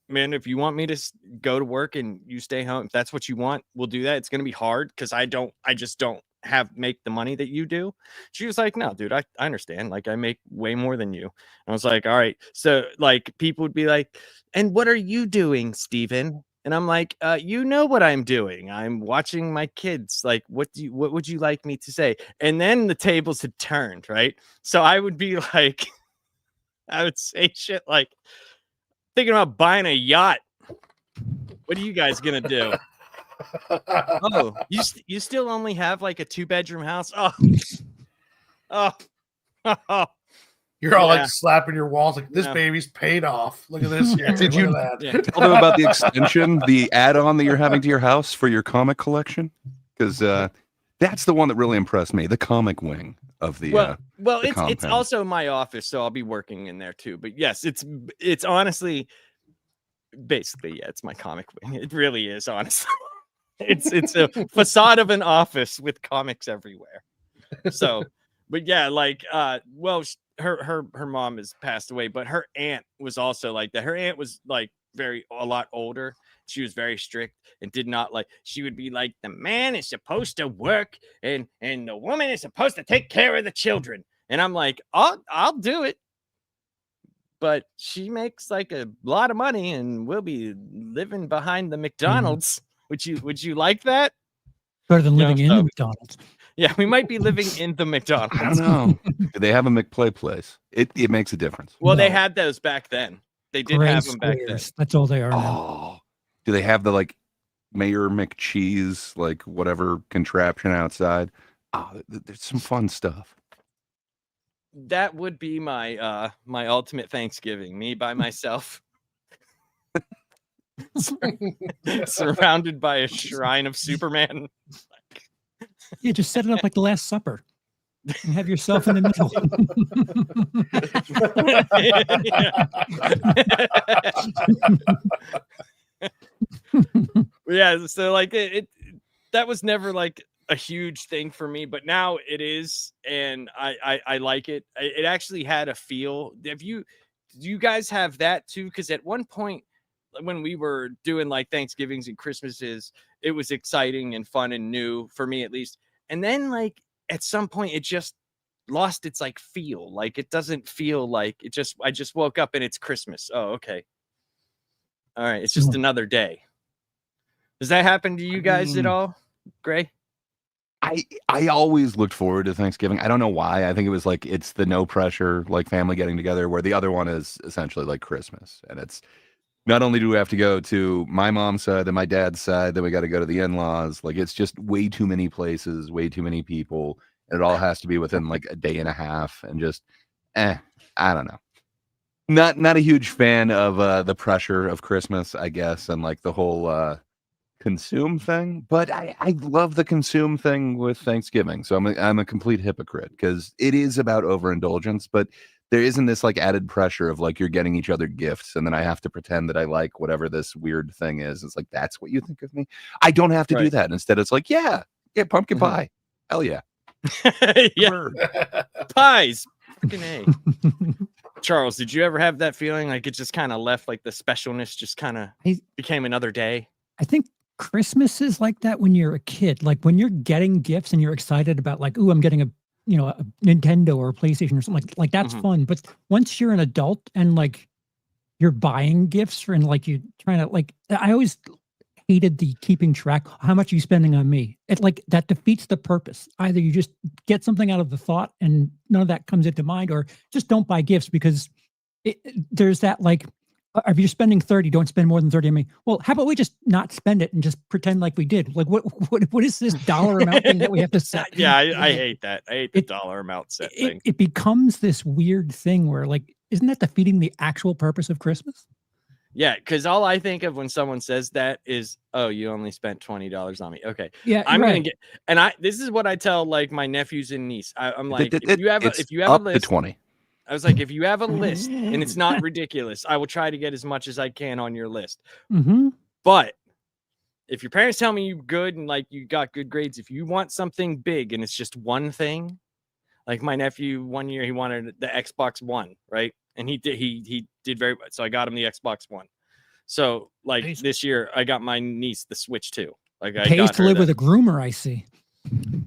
man, if you want me to go to work and you stay home, if that's what you want, we'll do that. It's going to be hard because I just don't make the money that you do. She was like, no, dude, I understand. Like I make way more than you. And I was like, all right. So like people would be like, and what are you doing, Steven? And I'm like, you know what I'm doing. I'm watching my kids. Like, what would you like me to say? And then the tables had turned, right? So I would be like, I would say shit like, thinking about buying a yacht. What are you guys gonna do? Oh, you still only have like a 2-bedroom house? Oh. You're all like slapping your walls like this baby's paid off. Look at this here. Did you tell them about the extension, the add-on that you're having to your house for your comic collection? Because that's the one that really impressed me, the comic wing of the well, the it's also my office, so I'll be working in there too. But yes, it's honestly basically, yeah, it's my comic wing. It really is, honestly. It's a facade of an office with comics everywhere. So, but yeah, like well, her mom has passed away, but her aunt was also like that. Her aunt was like a lot older. She was very strict and did not like, she would be like, the man is supposed to work and the woman is supposed to take care of the children. And I'm like, I'll do it. But she makes like a lot of money and we'll be living behind the McDonald's. Would you like that? Better than living in the McDonald's. Yeah, we might be living in the McDonald's. I don't know. Do they have a McPlay place? It makes a difference. Well, they had those back then. They did have them back then. That's all they are now. Oh, do they have the like Mayor McCheese, like whatever contraption outside? Oh, there's some fun stuff. That would be my my ultimate Thanksgiving, me by myself. Surrounded by a shrine of Superman. Yeah, just set it up like the Last Supper and have yourself in the middle. Yeah, so like it that was never like a huge thing for me, but now it is, and I like it. It actually had a feel. Do you guys have that too? Because at one point when we were doing like Thanksgivings and Christmases, it was exciting and fun and new for me at least. And then like at some point it just lost its like feel. Like it doesn't feel like I just woke up and it's Christmas. Oh, okay. All right. It's just another day. Does that happen to you guys at all, Gray? I always looked forward to Thanksgiving. I don't know why. I think it was like it's the no pressure, like family getting together, where the other one is essentially like Christmas. And it's not only do we have to go to my mom's side, then my dad's side, then we got to go to the in-laws. Like it's just way too many places, way too many people. It all has to be within like a day and a half, and just, I don't know. Not a huge fan of the pressure of Christmas, I guess, and like the whole consume thing. But I love the consume thing with Thanksgiving. So I'm a complete hypocrite because it is about overindulgence, but there isn't this like added pressure of like you're getting each other gifts, and then I have to pretend that I like whatever this weird thing is. It's like that's what you think of me. I don't have to do Right. that. Instead, it's like pumpkin pie. Hell yeah. Yeah, Bird. pies. Freaking A. Charles, did you ever have that feeling like it just kind of left, like the specialness just kind of I- became another day? I think Christmas is like that when you're a kid. Like when you're getting gifts and you're excited about like, ooh, I'm getting a Nintendo or a PlayStation or something like that's Mhm. fun. But once you're an adult and like you're buying gifts and like you're trying to like, I always hated the keeping track. How much are you spending on me? It like that defeats the purpose. Either you just get something out of the thought and none of that comes into mind, or just don't buy gifts because there's that like, if you're spending 30, don't spend more than 30 on me. Well, how about we just not spend it and just pretend like we did? Like what is this dollar amount thing that we have to set? Yeah, I hate that. I hate the It- dollar amount set thing. It becomes this weird thing where like, isn't that defeating the actual purpose of Christmas? Yeah, because all I think of when someone says that is, oh, you only spent $20 on me. Okay, Yeah, I'm gonna right. get, and this is what I tell like my nephews and niece. I'm like, It's if you have a up to list, 20. I was like, if you have a list and it's not ridiculous, I will try to get as much as I can on your list. Mm-hmm. But if your parents tell me you're good and like you got good grades, if you want something big and it's just one thing, like my nephew one year he wanted the Xbox One, right? And he did very much. So I got him the Xbox One. So like Nice. this year I got my niece the Switch 2. Like I Pays got to her live with a groomer, I see.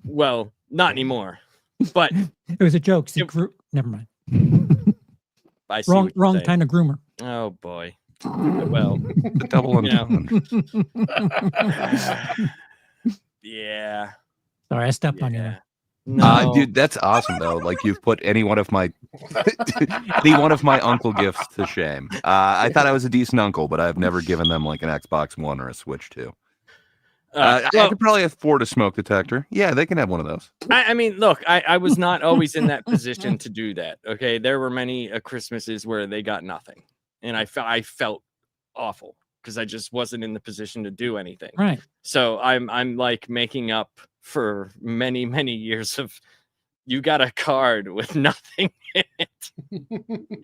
well, not anymore. But It was a joke. See, It- never mind. I see Wrong what you're saying. kind of groomer. Oh boy. Well, The double Yeah. entendre. yeah. Sorry, I stepped on you. Yeah. there. No. Dude, that's awesome though. Like you've put any one of my uncle gifts to shame. I thought I was a decent uncle, but I've never given them like an Xbox One or a Switch 2. I well, could probably afford a smoke detector. Yeah, they can have one of those. I mean, look, I was not always in that position to do that. Okay, there were many Christmases where they got nothing, and I felt awful because I just wasn't in the position to do anything. Right. So I'm like making up for many years of you got a card with nothing in it,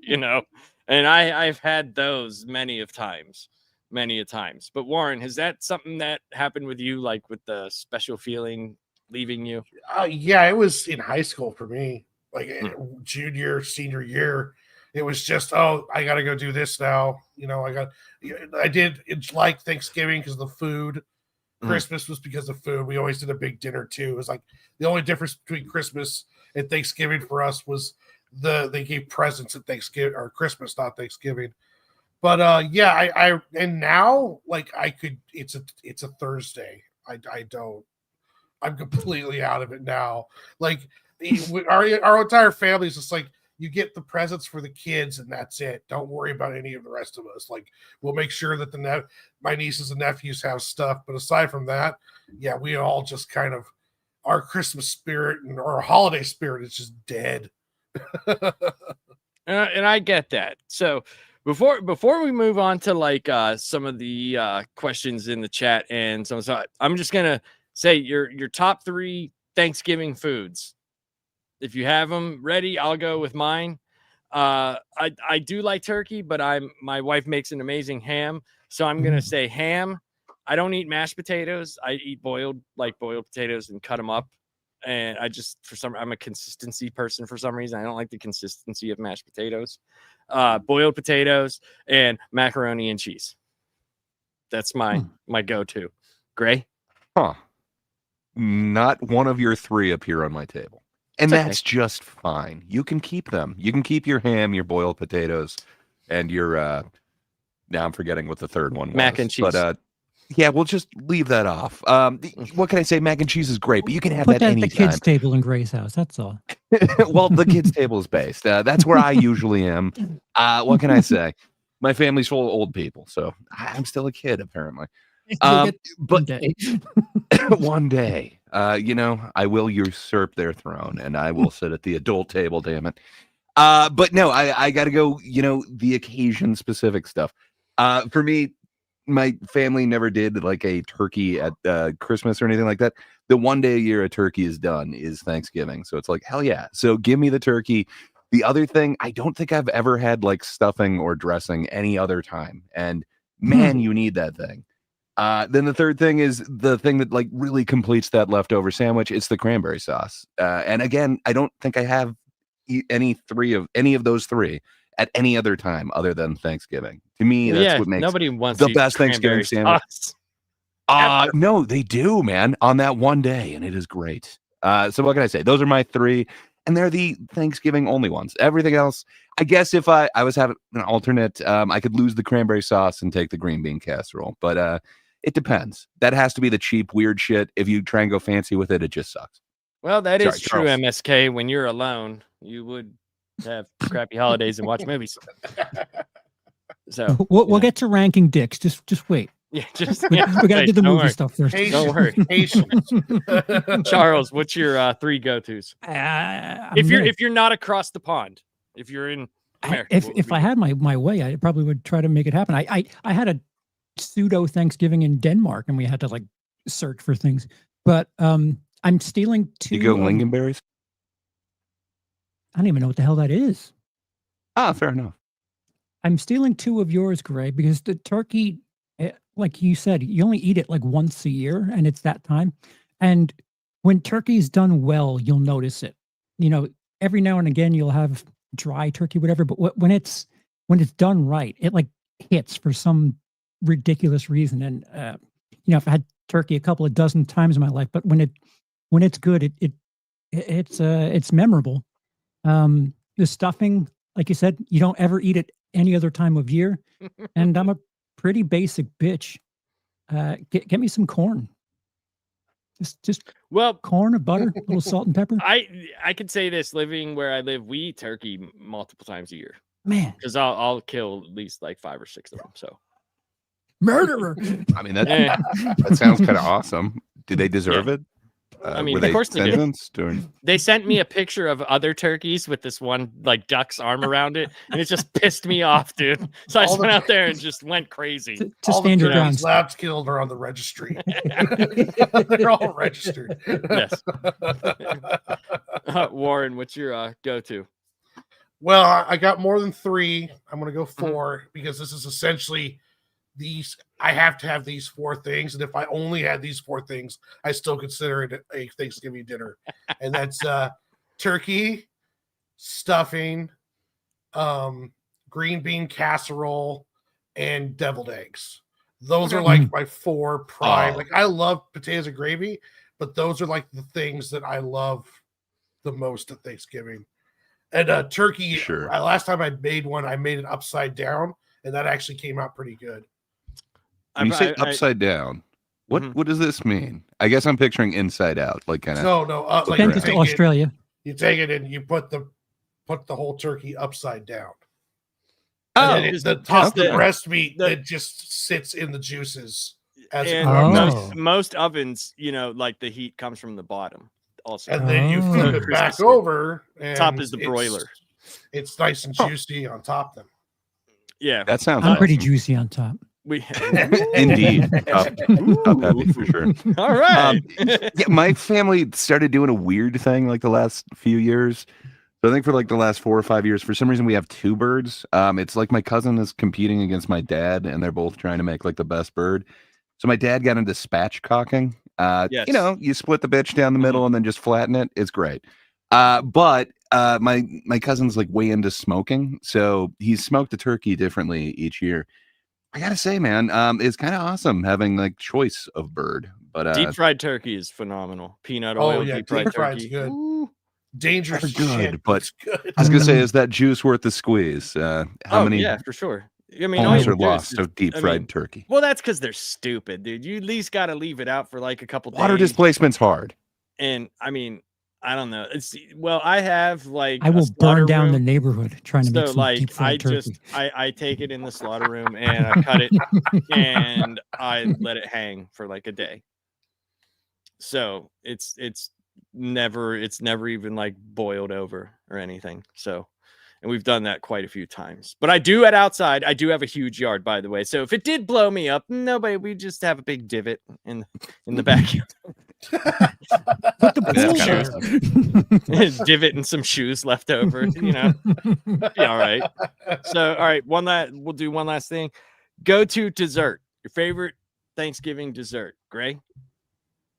you know, and I've had those many a times. But Warren, has that something that happened with you, like with the special feeling leaving you? Yeah, it was in high school for me, like Hmm. junior, senior year. It was just, oh, I got to go do this now. You know, I did. It's like Thanksgiving because of the food. Mhm. Christmas was because of food. We always did a big dinner too. It was like the only difference between Christmas and Thanksgiving for us was they gave presents at Thanksgiving or Christmas, not Thanksgiving. But yeah, I and now like I could. It's a Thursday. I don't. I'm completely out of it now. Like our entire family is just like you get the presents for the kids and that's it. Don't worry about any of the rest of us. Like we'll make sure that my nieces and nephews have stuff, but aside from that, yeah, we all just kind of our Christmas spirit and our holiday spirit is just dead. And I get that. So before we move on to like some of the questions in the chat and so I'm just gonna say your top 3 Thanksgiving foods. If you have them ready, I'll go with mine. I do like turkey, but my wife makes an amazing ham, so I'm gonna say ham. I don't eat mashed potatoes. I eat boiled potatoes and cut them up. And I'm a consistency person for some reason. I don't like the consistency of mashed potatoes. Boiled potatoes and macaroni and cheese. That's my go-to. Gray? Huh. Not one of your 3 appear on my table. And It's okay. that's just fine. You can keep them. You can keep your ham, your boiled potatoes, and your now I'm forgetting what the third one was. Mac and cheese. But yeah, we'll just leave that off. What can I say? Mac and cheese is great, but you can have Put that that at the anytime. kids' table in Gray's house. That's all. Well, the kids' table is based. That's where I usually am. What can I say? My family's full of old people, so I'm still a kid, apparently. You'll get one But day. one day, I will usurp their throne and I will sit at the adult table, damn it. But no, I gotta go, the occasion specific stuff. For me, my family never did like a turkey at Christmas or anything like that. The one day a year a turkey is done is Thanksgiving. So it's like, hell yeah. So give me the turkey. The other thing, I don't think I've ever had like stuffing or dressing any other time. And man, you need that thing. Then the third thing is the thing that like really completes that leftover sandwich. It's the cranberry sauce. And again, I don't think I have any of those three at any other time other than Thanksgiving. To me, that's what makes nobody wants the to eat best Thanksgiving cranberry sandwich. sauce. No, they do, man, on that one day, and it is great. So what can I say? Those are my three, and they're the Thanksgiving only ones. Everything else, I guess if I was having an alternate, I could lose the cranberry sauce and take the green bean casserole, but it depends. That has to be the cheap, weird shit. If you try and go fancy with it, it just sucks. Well, that Sorry, is true, Charles. MSK. When you're alone, you would have crappy holidays and watch movies. So We'll get to ranking dicks. Just wait. yeah, just We got to hey, do the don't movie worry. stuff first. Don't worry. Patience. Charles, what's your three go-tos? If you're not across the pond, if you're in America, what would if be I had my way, I probably would try to make it happen. I had a pseudo Thanksgiving in Denmark, and we had to like search for things. But I'm stealing two. You go lingonberries? I don't even know what the hell that is. Fair enough. I'm stealing two of yours, Greg, because the turkey, like you said, you only eat it like once a year, and it's that time. And when turkey's done well, you'll notice it. Every now and again you'll have dry turkey, whatever. But when it's done right, it like hits for some ridiculous reason. And I've had turkey a couple of dozen times in my life, but when it's good, it's memorable. The stuffing, like you said, you don't ever eat it any other time of year. And I'm a pretty basic bitch. Get me some corn. Just well, corn, and butter, a little salt and pepper. I could say this: living where I live, we eat turkey multiple times a year. Man, Because I'll kill at least like 5 or 6 of them. So murderer. I mean, that Eh, that sounds kind of awesome. Do they deserve it? I mean, were of they course they do. sentenced or? they sent me a picture of other turkeys with this one like duck's arm around it, and it just pissed me off, dude. So I just went out there and just went crazy. To All the stand your turkeys ground. labs killed are on the registry. They're all registered. Yes. Warren, what's your go-to? Well, I got more than 3. I'm going to go 4 because this is essentially these. I have to have these 4 things, and if I only had these 4 things, I still consider it a Thanksgiving dinner, and that's turkey, stuffing, green bean casserole, and deviled eggs. Those are like my 4 prime. Oh. Like I love potatoes and gravy, but those are like the things that I love the most at Thanksgiving. And turkey, Sure. Last time I made one, I made it upside down, and that actually came out pretty good. When you say upside down, what does this mean? I guess I'm picturing inside out, like kind of. No, like Send this to Australia. You take it and you put the whole turkey upside down. Oh, And then the top of the breast meat that just sits in the juices. As it and cooks. most ovens, like the heat comes from the bottom. Also, And then you flip it back over. And top is the broiler. It's nice and juicy on top. Then Yeah, That sounds. I'm pretty awesome. juicy on top. we. Indeed. Up happy for sure. All right. Yeah, my family started doing a weird thing like the last few years. So I think for like the last 4 or 5 years, for some reason we have 2 birds. It's like my cousin is competing against my dad, and they're both trying to make like the best bird. So my dad got into spatchcocking. Yes. You split the bitch down the middle and then just flatten it. It's great. But my cousin's like way into smoking, so he's smoked the turkey differently each year. I gotta say, man, it's kind of awesome having like choice of bird. But Deep fried turkey is phenomenal. Peanut oil, Oh yeah, deep fried deep fried's turkey. good. Ooh. Dangerous They're good, shit, but it's good. I was gonna say, is that juice worth the squeeze? How many Yeah, for sure. I mean, all homes you are do is lost just- of deep I fried mean, turkey? Well, that's because they're stupid, dude. You at least got to leave it out for like a couple Water days. displacement's hard. And I mean, I don't know. I have like I a will slaughter burn down the room. neighborhood trying to make So some like deep fried turkey. I take it in the slaughter room and I cut it and I let it hang for like a day. So it's never even like boiled over or anything. So, and we've done that quite a few times. But I do outside. I do have a huge yard, by the way. So if it did blow me up, we just have a big divot in the backyard. Put the That's pool there. Divot and some shoes left over, be all right. So, all right, we'll do one last thing. Go to dessert. Your favorite Thanksgiving dessert, Gray?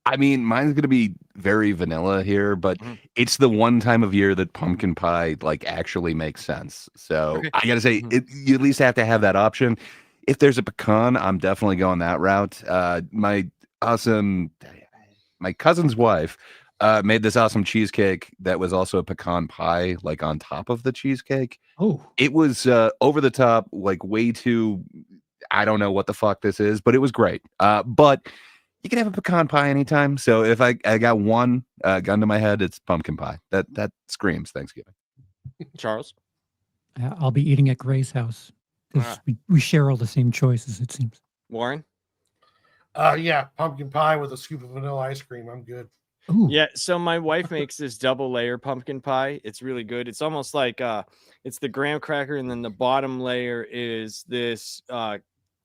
I mean, mine's gonna be very vanilla here, but Mhm. it's the one time of year that pumpkin pie like actually makes sense. So Okay. I gotta say, Mhm. you at least have to have that option. If there's a pecan, I'm definitely going that route. My cousin's wife made this awesome cheesecake that was also a pecan pie, like on top of the cheesecake. Oh, It was over the top, like way too. I don't know what the fuck this is, but it was great. But you can have a pecan pie anytime. So if I got one gun to my head, it's pumpkin pie. That screams Thanksgiving. Charles? I'll be eating at Gray's house because we share all the same choices, it seems. Warren? Yeah, pumpkin pie with a scoop of vanilla ice cream. I'm good. Ooh. Yeah, so my wife makes this double layer pumpkin pie. It's really good. It's almost like it's the graham cracker, and then the bottom layer is this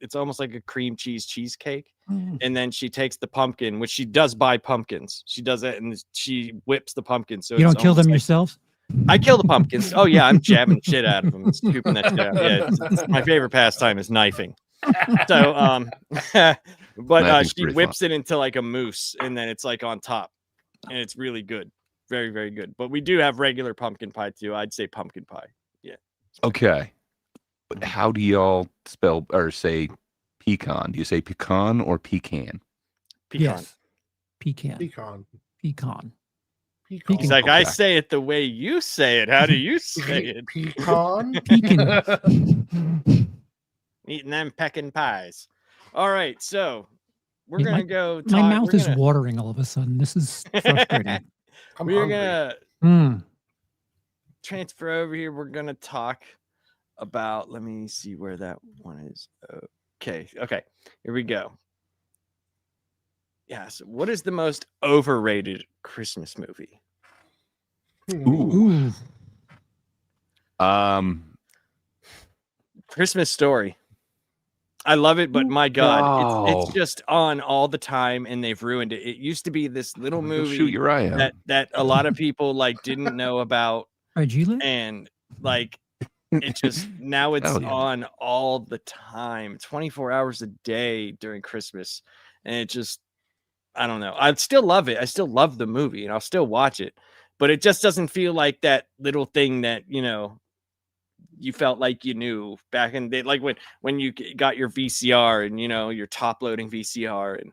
it's almost like a cream cheese cheesecake. And then she takes the pumpkin, which she does buy pumpkins. She does it and she whips the pumpkins. So You don't kill them like, yourself? I kill the pumpkins. Oh yeah, I'm jabbing shit out of them, and scooping that shit out. Yeah, it's my favorite pastime is knifing. So but Knifing's she pretty whips it into like a mousse, and then it's like on top, and it's really good, very very good. But we do have regular pumpkin pie too. I'd say pumpkin pie. Yeah. Okay. But how do y'all spell or say pecan? Do you say pecan or pecan? Pecan. Yes. Pecan. Pecan. Pecan. Pecan. He's like, I Okay. say it the way you say it. How do you say it? Pecan. Pecan. Eating them peckin' pies. All right, so we're Hey, gonna go. My talk- mouth we're is gonna- watering all of a sudden. This is frustrating. I'm We're hungry. gonna Mm. transfer over here. We're gonna talk about. Let me see where that one is. Okay, here we go. Yeah. So, what is the most overrated Christmas movie? Ooh. Christmas Story. I love it, but my God, it's No. just on all the time, and they've ruined it. It used to be this little Go movie shoot Uriah. that a lot of people like didn't know about, Gila? and like it just now it's Hell yeah. on all the time, 24 hours a day during Christmas, and it just I don't know. I still love it. I still love the movie, and I'll still watch it, but it just doesn't feel like that little thing that you felt like you knew back in the day, like when you got your VCR and your top loading VCR and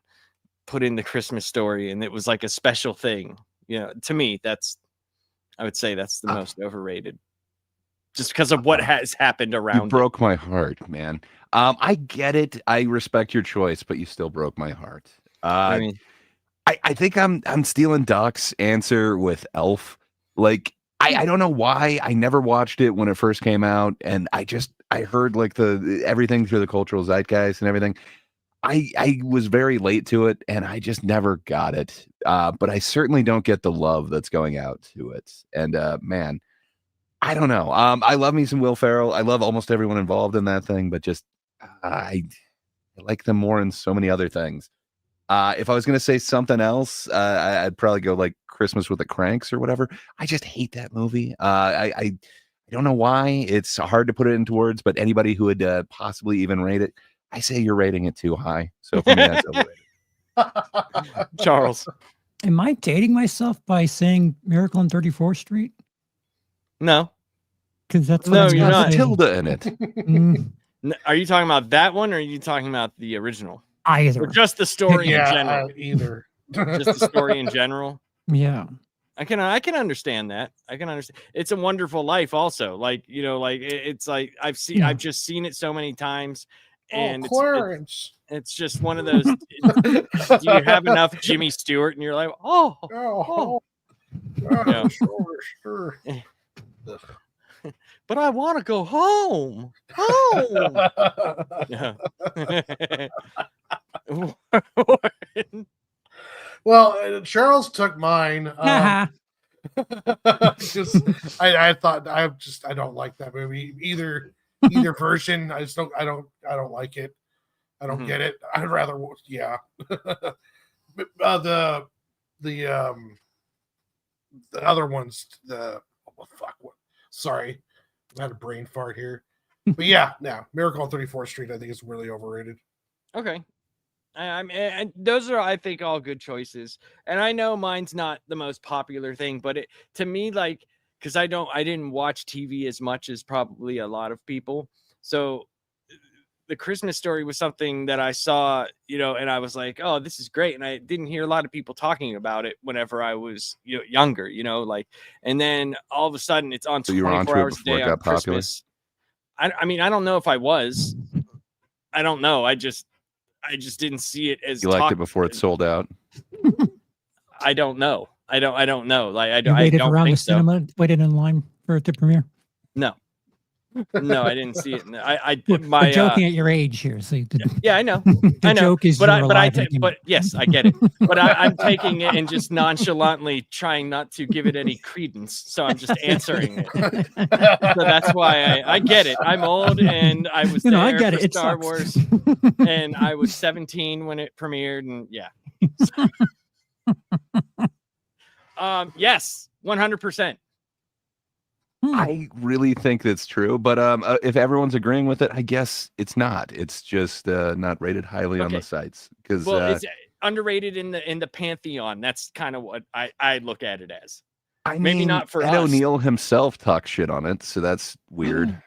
put in the Christmas Story, and it was like a special thing. To me, I would say that's the most overrated, just because of what has happened You around. broke my heart, man. I get it. I respect your choice, but you still broke my heart. I mean, I think I'm stealing Doc's answer with Elf. Like I don't know why I never watched it when it first came out, and I heard like the everything through the cultural zeitgeist and everything. I was very late to it, and I just never got it. But I certainly don't get the love that's going out to it. And man, I don't know. I love me some Will Ferrell. I love almost everyone involved in that thing, but just I like them more in so many other things. If I was gonna say something else, I'd probably go like Christmas with the Cranks or whatever. I just hate that movie. I don't know why. It's hard to put it into words, but anybody who would possibly even rate it, I say you're rating it too high. So for me, that's overrated. Charles, Am I dating myself by saying Miracle on 34th Street? no. Because that's what No, I'm you're gonna not. say. Matilda in it. Mm, Are you talking about that one, or are you talking about the original, either. or just the story in yeah, general? either. Just the story in general. Yeah. I can understand that. I can understand. It's a Wonderful Life also. Like, it's like Yeah. I've just seen it so many times, and Oh, Clarence. it's just one of those. Do you have enough Jimmy Stewart, and you're like, oh, Oh, Yeah. Sure. But I want to go home. Home. Yeah. Well, Charles took mine. Haha. Just I thought I don't like that movie either version. I don't like it. I don't get it. I'd rather yeah. The other ones, sorry, I had a brain fart here. But yeah, Miracle on 34th Street I think is really overrated. Okay. And those are, I think, all good choices. And I know mine's not the most popular thing, but to me, like, because I didn't watch TV as much as probably a lot of people. So the Christmas Story was something that I saw, and I was like, oh, this is great. And I didn't hear a lot of people talking about it whenever I was younger, and then all of a sudden it's on 24 hours a day on Christmas. I mean, I don't know if I was. I don't know. I just didn't see it as you liked it before it sold out. I don't know. I don't know. Like I waited don't around think the cinema, waited in line for it to premiere. No, I didn't see it. We're joking at your age here. So yeah, I know. The joke is, but yes, I get it. But I'm taking it and just nonchalantly trying not to give it any credence. So I'm just answering it. So that's why I get it. I'm old and I was there I get for it. Star Wars, and I was 17 when it premiered, and yeah. Yes, 100%. I really think that's true, but if everyone's agreeing with it, I guess it's not. It's just not rated highly on the sites because it's underrated in the pantheon. That's kind of what I look at it as. Maybe not for Ed us. O'Neill himself talks shit on it, so that's weird.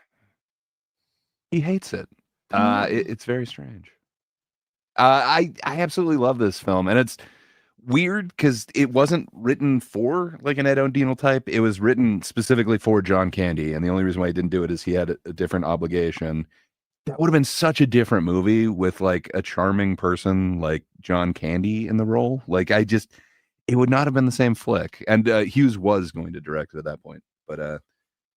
He hates it. It's very strange. I absolutely love this film, and it's weird because it wasn't written for like an Ed O'Neill type. It was written specifically for John Candy, and the only reason why he didn't do it is he had a different obligation. That would have been such a different movie with like a charming person like John Candy in the role. Like it would not have been the same flick. And Hughes was going to direct it at that point, but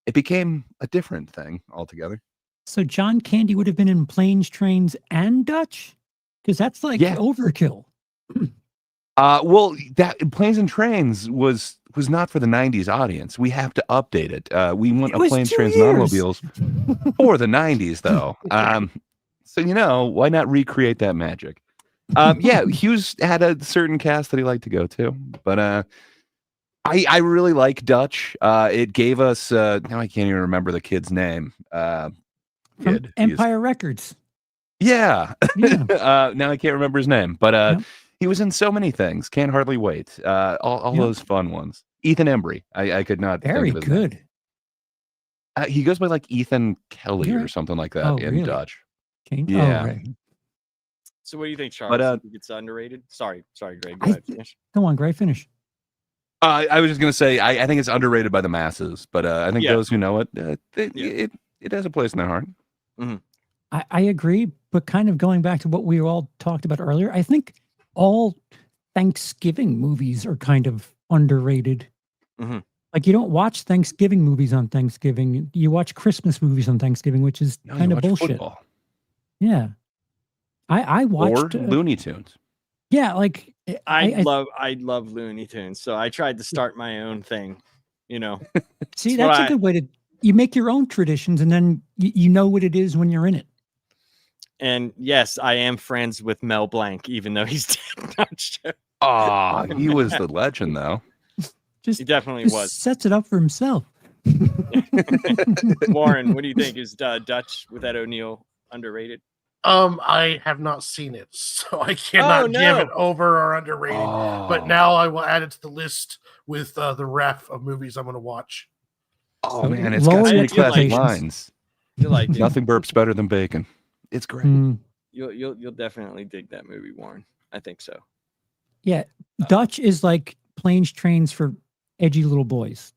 it became a different thing altogether. So John Candy would have been in Planes, Trains, and Dutch, because that's like overkill. Well, that Planes and Trains was not for the 90s audience. We have to update it. We want a Planes, Trains, and Automobiles for the 90s, though. So, why not recreate that magic? Yeah, Hughes had a certain cast that he liked to go to, but I really like Dutch. It gave us, now I can't even remember the kid's name. From Empire Records. Yeah. Now I can't remember his name, but he was in so many things. Can't Hardly Wait. All those fun ones. Ethan Embry. I could not. Very good. He goes by like Ethan Kelly or something like that in Dutch. Yeah. Oh, right. So what do you think, Charles? Do you think it's underrated? Sorry, Greg. Go ahead. Finish. Go on, Greg. Finish. I was just gonna say I think it's underrated by the masses, but I think those who know it, it has a place in their heart. Mm-hmm. I agree, but kind of going back to what we all talked about earlier, I think all Thanksgiving movies are kind of underrated. Mm-hmm. Like you don't watch Thanksgiving movies on Thanksgiving. You watch Christmas movies on Thanksgiving, which is kind of bullshit. Football. Yeah. I watched Looney Tunes. Yeah, like I love Looney Tunes, so I tried to start my own thing, See, that's a good way to you make your own traditions and then you know what it is when you're in it. And yes, I am friends with Mel Blanc, even though he's dead. He was the legend, though. He definitely was. Sets it up for himself. Warren, what do you think? Is Dutch with Ed O'Neill underrated? I have not seen it, so I cannot give it over or underrated. But now I will add it to the list with the ref of movies I'm going to watch. Oh man, it's got so many classic lines. You like it. Nothing burps better than bacon. It's great. You'll definitely dig that movie, Warren. I think so. Yeah, Dutch is like Planes, Trains for edgy little boys.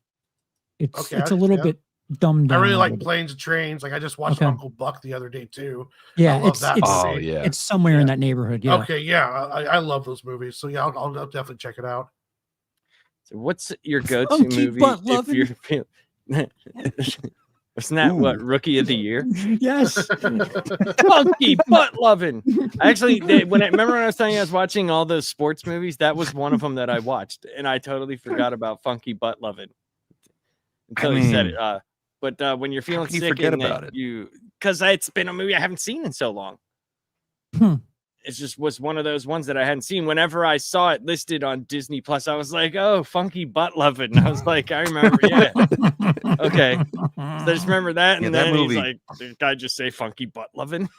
It's a little bit dumbed down. I really like Planes and Trains. Like I just watched Uncle Buck the other day too. Yeah, it's somewhere in that neighborhood. Yeah. Okay, yeah, I love those movies. So yeah, I'll definitely check it out. So what's your go-to Funky movie butt if loving. you're feeling? Wasn't that what Ooh. Rookie of the Year? Yes. Funky butt loving. Actually, when I was telling you I was watching all those sports movies, that was one of them that I watched, and I totally forgot about Funky butt loving until you said it. But when you're feeling can you sick, forget and about it? because it's been a movie I haven't seen in so long. It just was one of those ones that I hadn't seen. Whenever I saw it listed on Disney Plus, I was like, "Oh, Funky butt loving." I was like, "I remember, yeah, okay." So I just remember that, and Yeah, that then movie- he's like, "Did the guy just say funky butt loving?"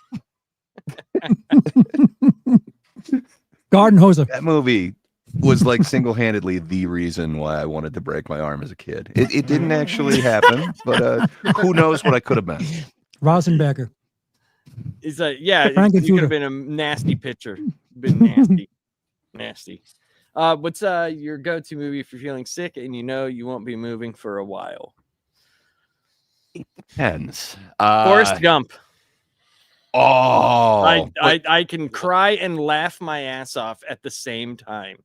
Garden Hose. That movie was like single-handedly the reason why I wanted to break my arm as a kid. It didn't actually happen, but who knows what I could have been. Rosenberger. He's like, "Yeah, Frankenfurter. you could have been a nasty pitcher, been nasty, nasty." What's your go-to movie if you're feeling sick and you know you won't be moving for a while? Depends. Forrest Gump. Oh, I can cry and laugh my ass off at the same time.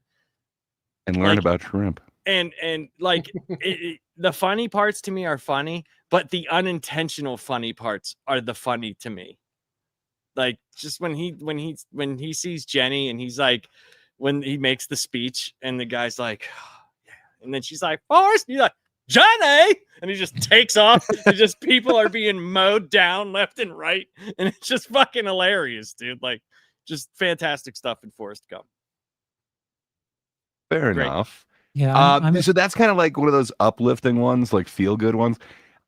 and learn like- about shrimp. And like the funny parts to me are funny, but the unintentional funny parts are the funny to me. Like just when he sees Jenny and he's like, when he makes the speech and the guy's like, and then she's like, Forrest, he's like, Johnny, and he just takes off. And just people are being mowed down left and right, and it's just fucking hilarious, dude. Like, just fantastic stuff in Forrest Gump. Fair Great. enough. Yeah. I'm So that's kind of like one of those uplifting ones, like feel good ones.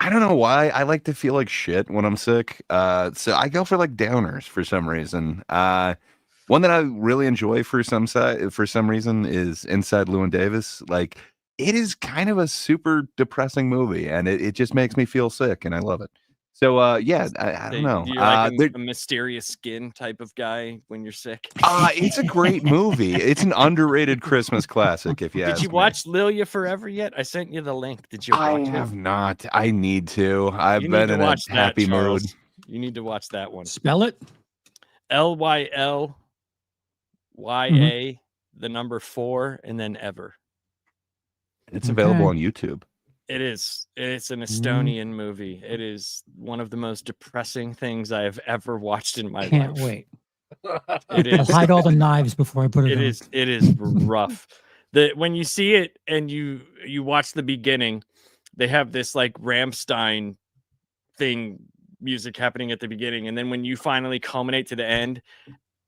I don't know why I like to feel like shit when I'm sick. So I go for like downers for some reason. One that I really enjoy for some reason is Inside Llewyn Davis. Like it is kind of a super depressing movie, and it just makes me feel sick, and I love it. So yeah, I don't know. You're like a mysterious skin type of guy when you're sick. It's a great movie. It's an underrated Christmas classic. If you Did ask you me. watch Lilia Forever yet? I sent you the link. Did you watch I it? have not. I need to. I've You been need to in a watch that, happy Charles. mood. You need to watch that one. spell it. LYLYA, the number 4, and then ever. It's available Okay. on YouTube. It is. It's an Estonian movie. It is one of the most depressing things I have ever watched in my Can't life. wait. It I'll is. hide all the knives before I put it It on. is. It is rough. When you see it and you watch the beginning, they have this like Rammstein thing music happening at the beginning, and then when you finally culminate to the end,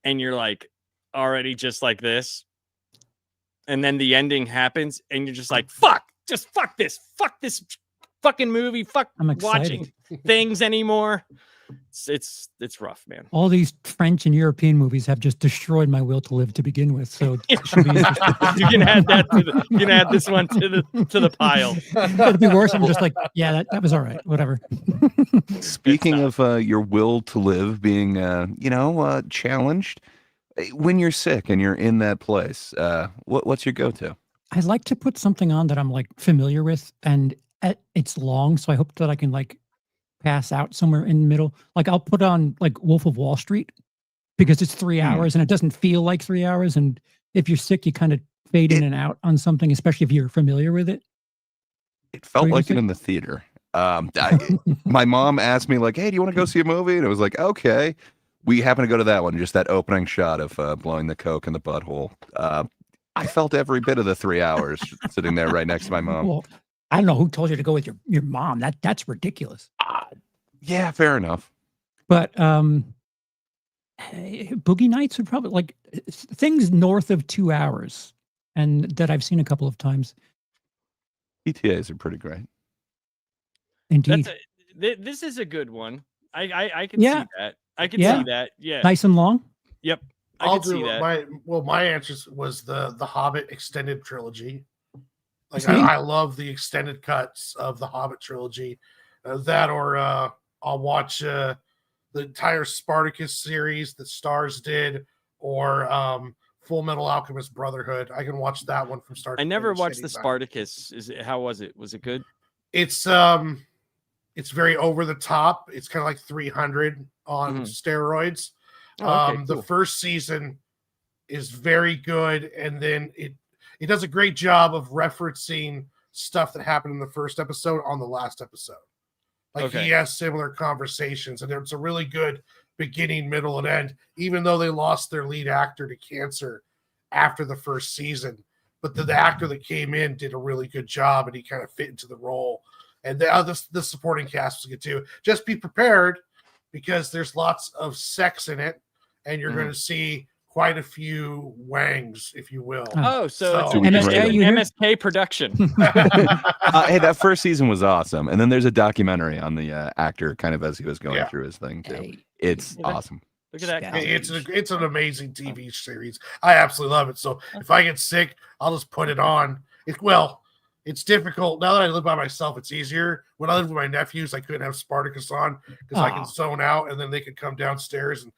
and you're like already just like this, and then the ending happens, and you're just like fuck this fucking movie, fuck I'm excited. watching things anymore. It's rough, man. All these French and European movies have just destroyed my will to live to begin with. So it should be interesting. You can add that you can add this one to the pile. It'd be worse. I'm just like, yeah, that was all right. Whatever. Speaking of your will to live being, challenged, when you're sick and you're in that place, what's your go-to? I like to put something on that I'm like familiar with, and it's long, so I hope that I can like pass out somewhere in the middle. Like I'll put on like Wolf of Wall Street because it's 3 hours and it doesn't feel like 3 hours. And if you're sick, you kind of fade in and out on something, especially if you're familiar with it. It felt What do you like it think? in the theater. My mom asked me like, "Hey, do you want to go see a movie?" And it was like, "Okay." We happened to go to that one, just that opening shot of blowing the coke in the butthole. I felt every bit of the 3 hours sitting there right next to my mom. Well, I don't know who told you to go with your mom. That's ridiculous. Yeah, fair enough. But Boogie Nights would probably like things north of 2 hours, and that I've seen a couple of times. PTAs are pretty great. Indeed, This is a good one. I can Yeah. see that. I can Yeah. see that. Yeah. nice and long. Yep. I I'll can see do that. my answer was the Hobbit extended trilogy. Like See? I love the extended cuts of the Hobbit trilogy. That or I'll watch the entire Spartacus series that Stars did, or Full Metal Alchemist Brotherhood. I can watch that one from start. I to never finish watched the anytime. Spartacus. How was it? Was it good? It's very over the top. It's kind of like 300 on steroids. Oh, okay, The cool. first season is very good, and then it does a great job of referencing stuff that happened in the first episode on the last episode. Like Okay. he has similar conversations, and it's a really good beginning, middle, and end, even though they lost their lead actor to cancer after the first season. But the actor that came in did a really good job, and he kind of fit into the role. And the supporting cast was good too. Just be prepared, because there's lots of sex in it, and you're going to see quite a few wangs, if you will. Oh, so it's So- an MSK, you hear? MSK production. Hey, that first season was awesome, and then there's a documentary on the actor, kind of as he was going Yeah. through his thing too. Hey, It's Yeah, that- awesome. Look at that. Yeah. coverage. It's an amazing TV series. I absolutely love it. So if I get sick, I'll just put it on. It's difficult now that I live by myself. It's easier. When I lived with my nephews, I couldn't have Spartacus on because I Aw. can zone out, and then they could come downstairs, and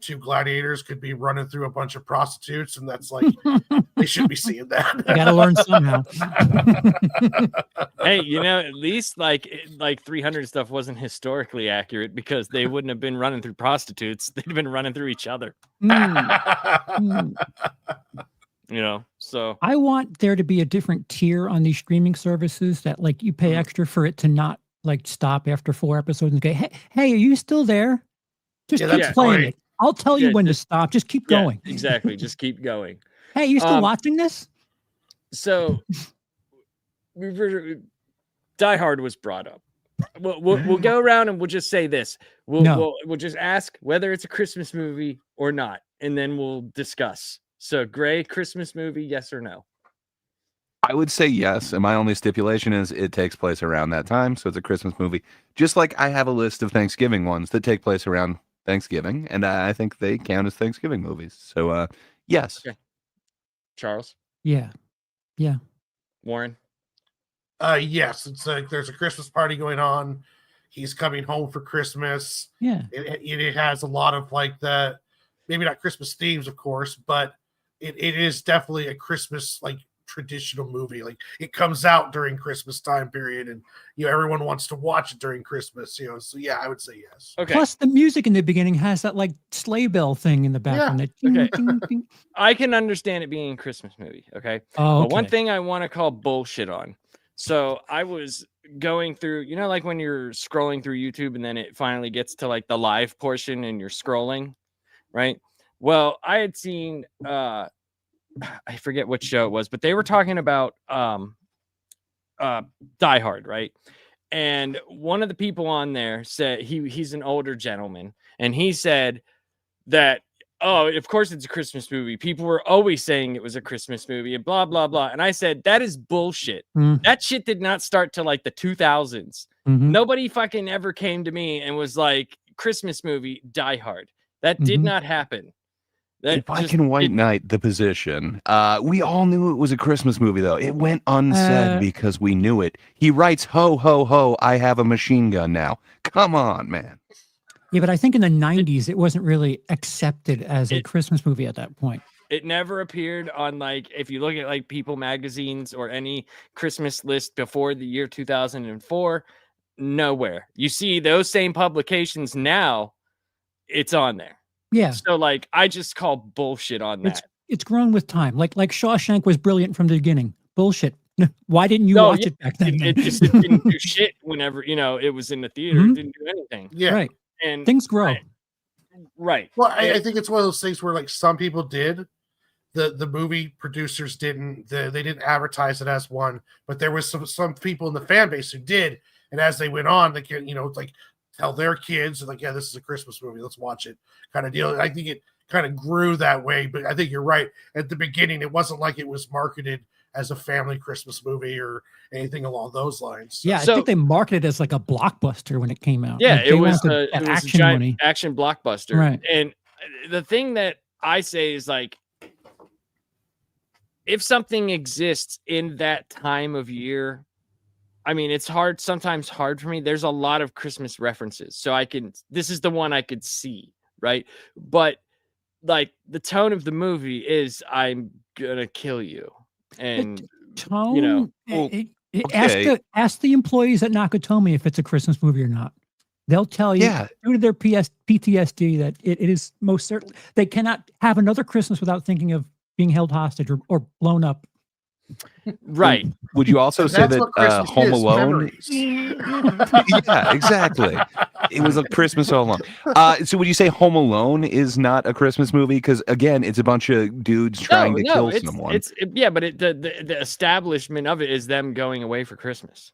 two gladiators could be running through a bunch of prostitutes, and that's like they should be seeing that. You got to learn somehow. Hey, at least like 300 stuff wasn't historically accurate, because they wouldn't have been running through prostitutes. They'd have been running through each other. Mm, mm. So I want there to be a different tier on these streaming services that like you pay extra for it to not like stop after 4 episodes and go, hey, are you still there? Just Yeah, keep that's playing great. it. I'll tell you Yeah, when to stop. Just keep yeah, going. exactly. Just keep going. Hey, you still Um, watching this? So Die Hard was brought up. We'll go around and we'll just say this. No. We'll just ask whether it's a Christmas movie or not, and then we'll discuss. So, Gray, Christmas movie, yes or no? I would say yes, and my only stipulation is it takes place around that time, so it's a Christmas movie. Just like I have a list of Thanksgiving ones that take place around Thanksgiving, and I think they count as Thanksgiving movies. So, yes. Okay. Charles, Yeah. Warren. Yes, it's like there's a Christmas party going on. He's coming home for Christmas. Yeah. It has a lot of like that, maybe not Christmas themes, of course, but it is definitely a Christmas like traditional movie. Like it comes out during Christmas time period, and everyone wants to watch it during Christmas. So yeah, I would say yes. Okay. Plus the music in the beginning has that like sleigh bell thing in the background. That ding, Okay. ding, ding. I can understand it being a Christmas movie. Okay. Oh, But one okay. thing I want to call bullshit on. So I was going through, like when you're scrolling through YouTube and then it finally gets to like the live portion and you're scrolling, right? Well, I had seen I forget what show it was, but they were talking about Die Hard, right? And one of the people on there said he's an older gentleman, and he said that, oh, of course it's a Christmas movie. People were always saying it was a Christmas movie and blah, blah, blah. And I said, that is bullshit. Mm, That shit did not start till like the 2000s. mhm. Nobody fucking ever came to me and was like, Christmas movie, Die Hard. That did Mhm. not happen. That Black just and White didn't. Knight, The Position. We all knew it was a Christmas movie, though. It went unsaid because we knew it. He writes, ho, ho, ho, I have a machine gun now. Come on, man. Yeah, but I think in the 90s, it wasn't really accepted as a It- Christmas movie at that point. It never appeared on like, if you look at like People magazines or any Christmas list before the year 2004, nowhere. You see those same publications now, it's on there. Yeah, So like, I just call bullshit on It's- that. it's grown with time. Like Shawshank was brilliant from the beginning. Bullshit. Why didn't you No, watch yeah, it back then? It just it didn't do shit whenever, it was in the theater. Mhm. It didn't do anything. Yeah. Right. And Things grow. right. Well, I think it's one of those things where like some people did, the movie producers didn't, they didn't advertise it as one, but there was some people in the fan base who did, and as they went on, they can like tell their kids like, yeah, this is a Christmas movie, let's watch it, kind of deal. I think it kind of grew that way, but I think you're right. At the beginning, it wasn't like it was marketed as a family Christmas movie or anything along those lines. Yeah, I So- think they marketed it as like a blockbuster when it came out. Yeah, Like, it they was, wanted a, that it was a action giant money. action blockbuster. Right. And the thing that I say is like, if something exists in that time of year, I mean, it's sometimes hard for me. There's a lot of Christmas references. So this is the one I could see, right? But like the tone of the movie is, I'm gonna kill you. And Tone. well, okay. Ask the employees at Nakatomi if it's a Christmas movie or not. They'll tell you Yeah. due to their PTSD that it is most certainly they cannot have another Christmas without thinking of being held hostage or blown up. Right. Would you also say That's that what Christmas Home is, Alone? memories. Yeah, exactly. It was a Christmas all along. So would you say Home Alone is not a Christmas movie? Because again, it's a bunch of dudes trying to kill someone. Yeah, but the establishment of it is them going away for Christmas.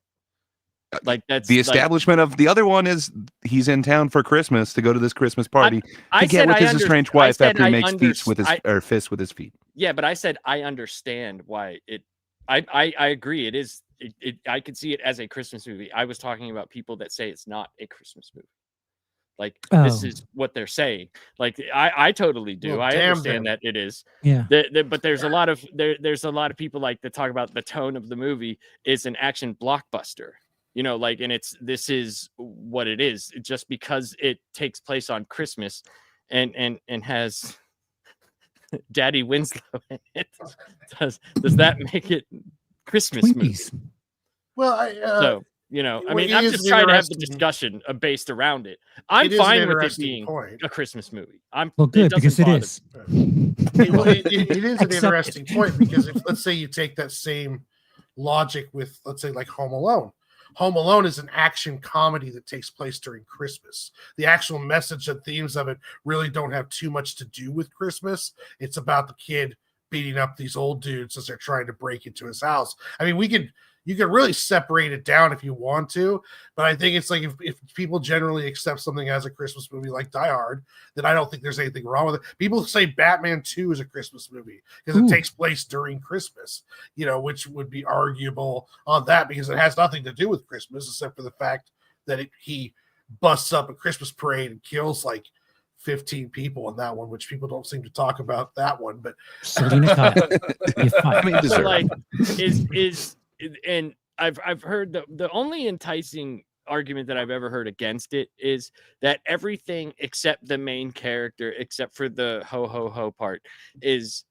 Like that's The like, establishment of the other one is he's in town for Christmas to go to this Christmas party I to get said with I his under- estranged I wife said after he I makes feats with his underst- or fists with his feet. yeah, but I said I understand why it. I agree. It is. I could see it as a Christmas movie. I was talking about people that say it's not a Christmas movie. Like this Oh. is what they're saying. Like I totally do. Well, I damn understand them. that it is. Yeah. But there's a lot of there's a lot of people like that talk about the tone of the movie is an action blockbuster. You know, like, and this is what it is. Just because it takes place on Christmas, and has Daddy Winslow in it, does that make it Christmas movie? Twinkies. Well, So you know, I well, mean, it I'm is just an trying to have the interesting- discussion based around it. I'm it is an fine with it interesting being point. a Christmas movie. Well, good, because doesn't it bother is. It is an Accept interesting it. point because if let's say you take that same logic with let's say like Home Alone. Home Alone is an action comedy that takes place during Christmas. The actual message and themes of it really don't have too much to do with Christmas. It's about the kid beating up these old dudes as they're trying to break into his house. I mean, you could really separate it down if you want to, but I think it's like if people generally accept something as a Christmas movie like Die Hard, then I don't think there's anything wrong with it. People say Batman 2 is a Christmas movie because it takes place during Christmas, you know, which would be arguable on that because it has nothing to do with Christmas except for the fact that he busts up a Christmas parade and kills like 15 people in that one, which people don't seem to talk about that one, but Selena Kyle. You're I fine. mean, So deserve. like is and I've heard the only enticing argument that I've ever heard against it is that everything except the main character, except for the ho ho ho part, is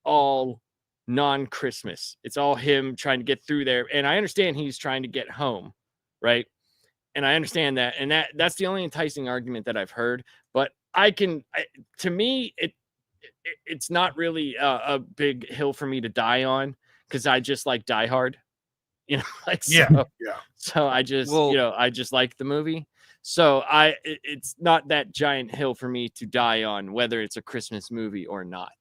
all non-Christmas. It's all him trying to get through there. And I understand he's trying to get home, right? And I understand that. And that's the only enticing argument that I've heard. But to me, it's not really a big hill for me to die on because I just like Die Hard. You know, like yeah. so I just Well- I just like the movie. So it's not that giant hill for me to die on whether it's a Christmas movie or not.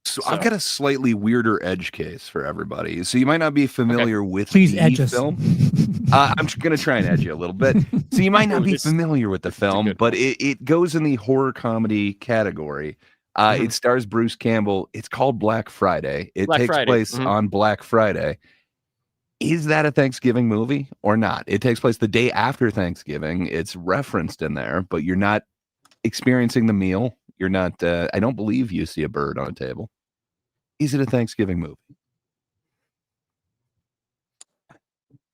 So I've got a slightly weirder edge case for everybody. So you might not be familiar with Please the edge us. film. I'm going to try and edge you a little bit. So you might not Ooh, be this- familiar with the is a film, good but one. it goes in the horror comedy category. Mhm. It stars Bruce Campbell. It's called Black Friday. It Black takes Friday. place Mhm. on Black Friday. Is that a Thanksgiving movie or not? It takes place the day after Thanksgiving. It's referenced in there, but you're not experiencing the meal. You're not, I don't believe you see a bird on a table. Is it a Thanksgiving movie?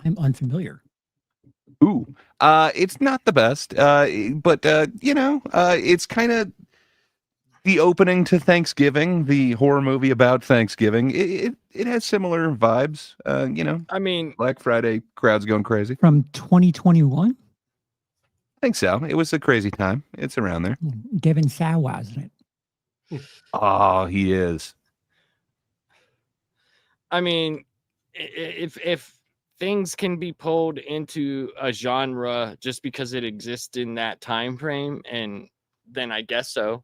I'm unfamiliar. Ooh, it's not the best, but it's kind of the opening to Thanksgiving, the horror movie about Thanksgiving. It has similar vibes. I mean, Black Friday crowds going crazy. From 2021? I think so. It was a crazy time. It's around there. Devin Sawa, isn't it? Oh, he is. I mean, if things can be pulled into a genre just because it exists in that time frame, and then I guess so.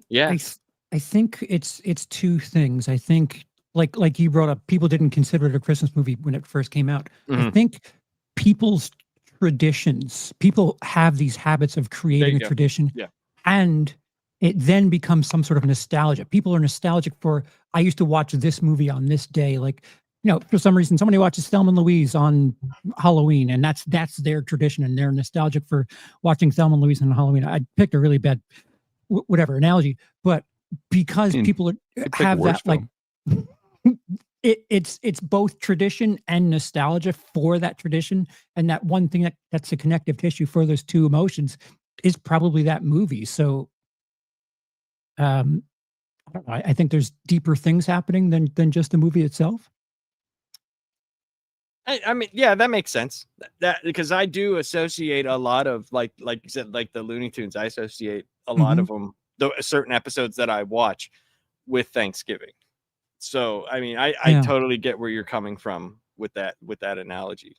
Yeah. I think it's two things. I think like you brought up, people didn't consider it a Christmas movie when it first came out. I Mhm. think people's traditions, people have these habits of creating a go. tradition, Yeah. and it then becomes some sort of nostalgia. People are nostalgic for, I used to watch this movie on this day. Like, for some reason, somebody watches Thelma and Louise on Halloween, and that's their tradition, and they're nostalgic for watching Thelma and Louise on Halloween. I picked a really bad, whatever analogy, but because people have that, like, it's both tradition and nostalgia for that tradition, and that one thing that's a connective tissue for those two emotions is probably that movie. So, I don't know. I think there's deeper things happening than just the movie itself. I mean, yeah, that makes sense. That because I do associate a lot of like you said, like the Looney Tunes. I associate a lot of them, certain episodes that I watch with Thanksgiving. So I mean, I Yeah. totally get where you're coming from with that analogy.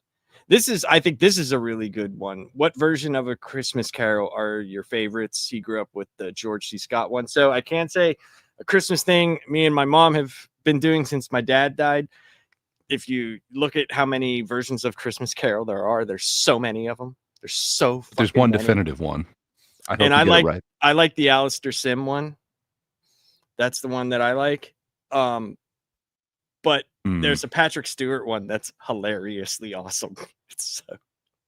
I think this is a really good one. What version of A Christmas Carol are your favorites? He grew up with the George C. Scott one. So I can't say a Christmas thing me and my mom have been doing since my dad died. If you look at how many versions of Christmas Carol there's so many of them. There's fucking one many. definitive one. I hope And you I get like it right. I like the Alistair Sim one. That's the one that I like. But Hmm. there's a Patrick Stewart one that's hilariously awesome. It's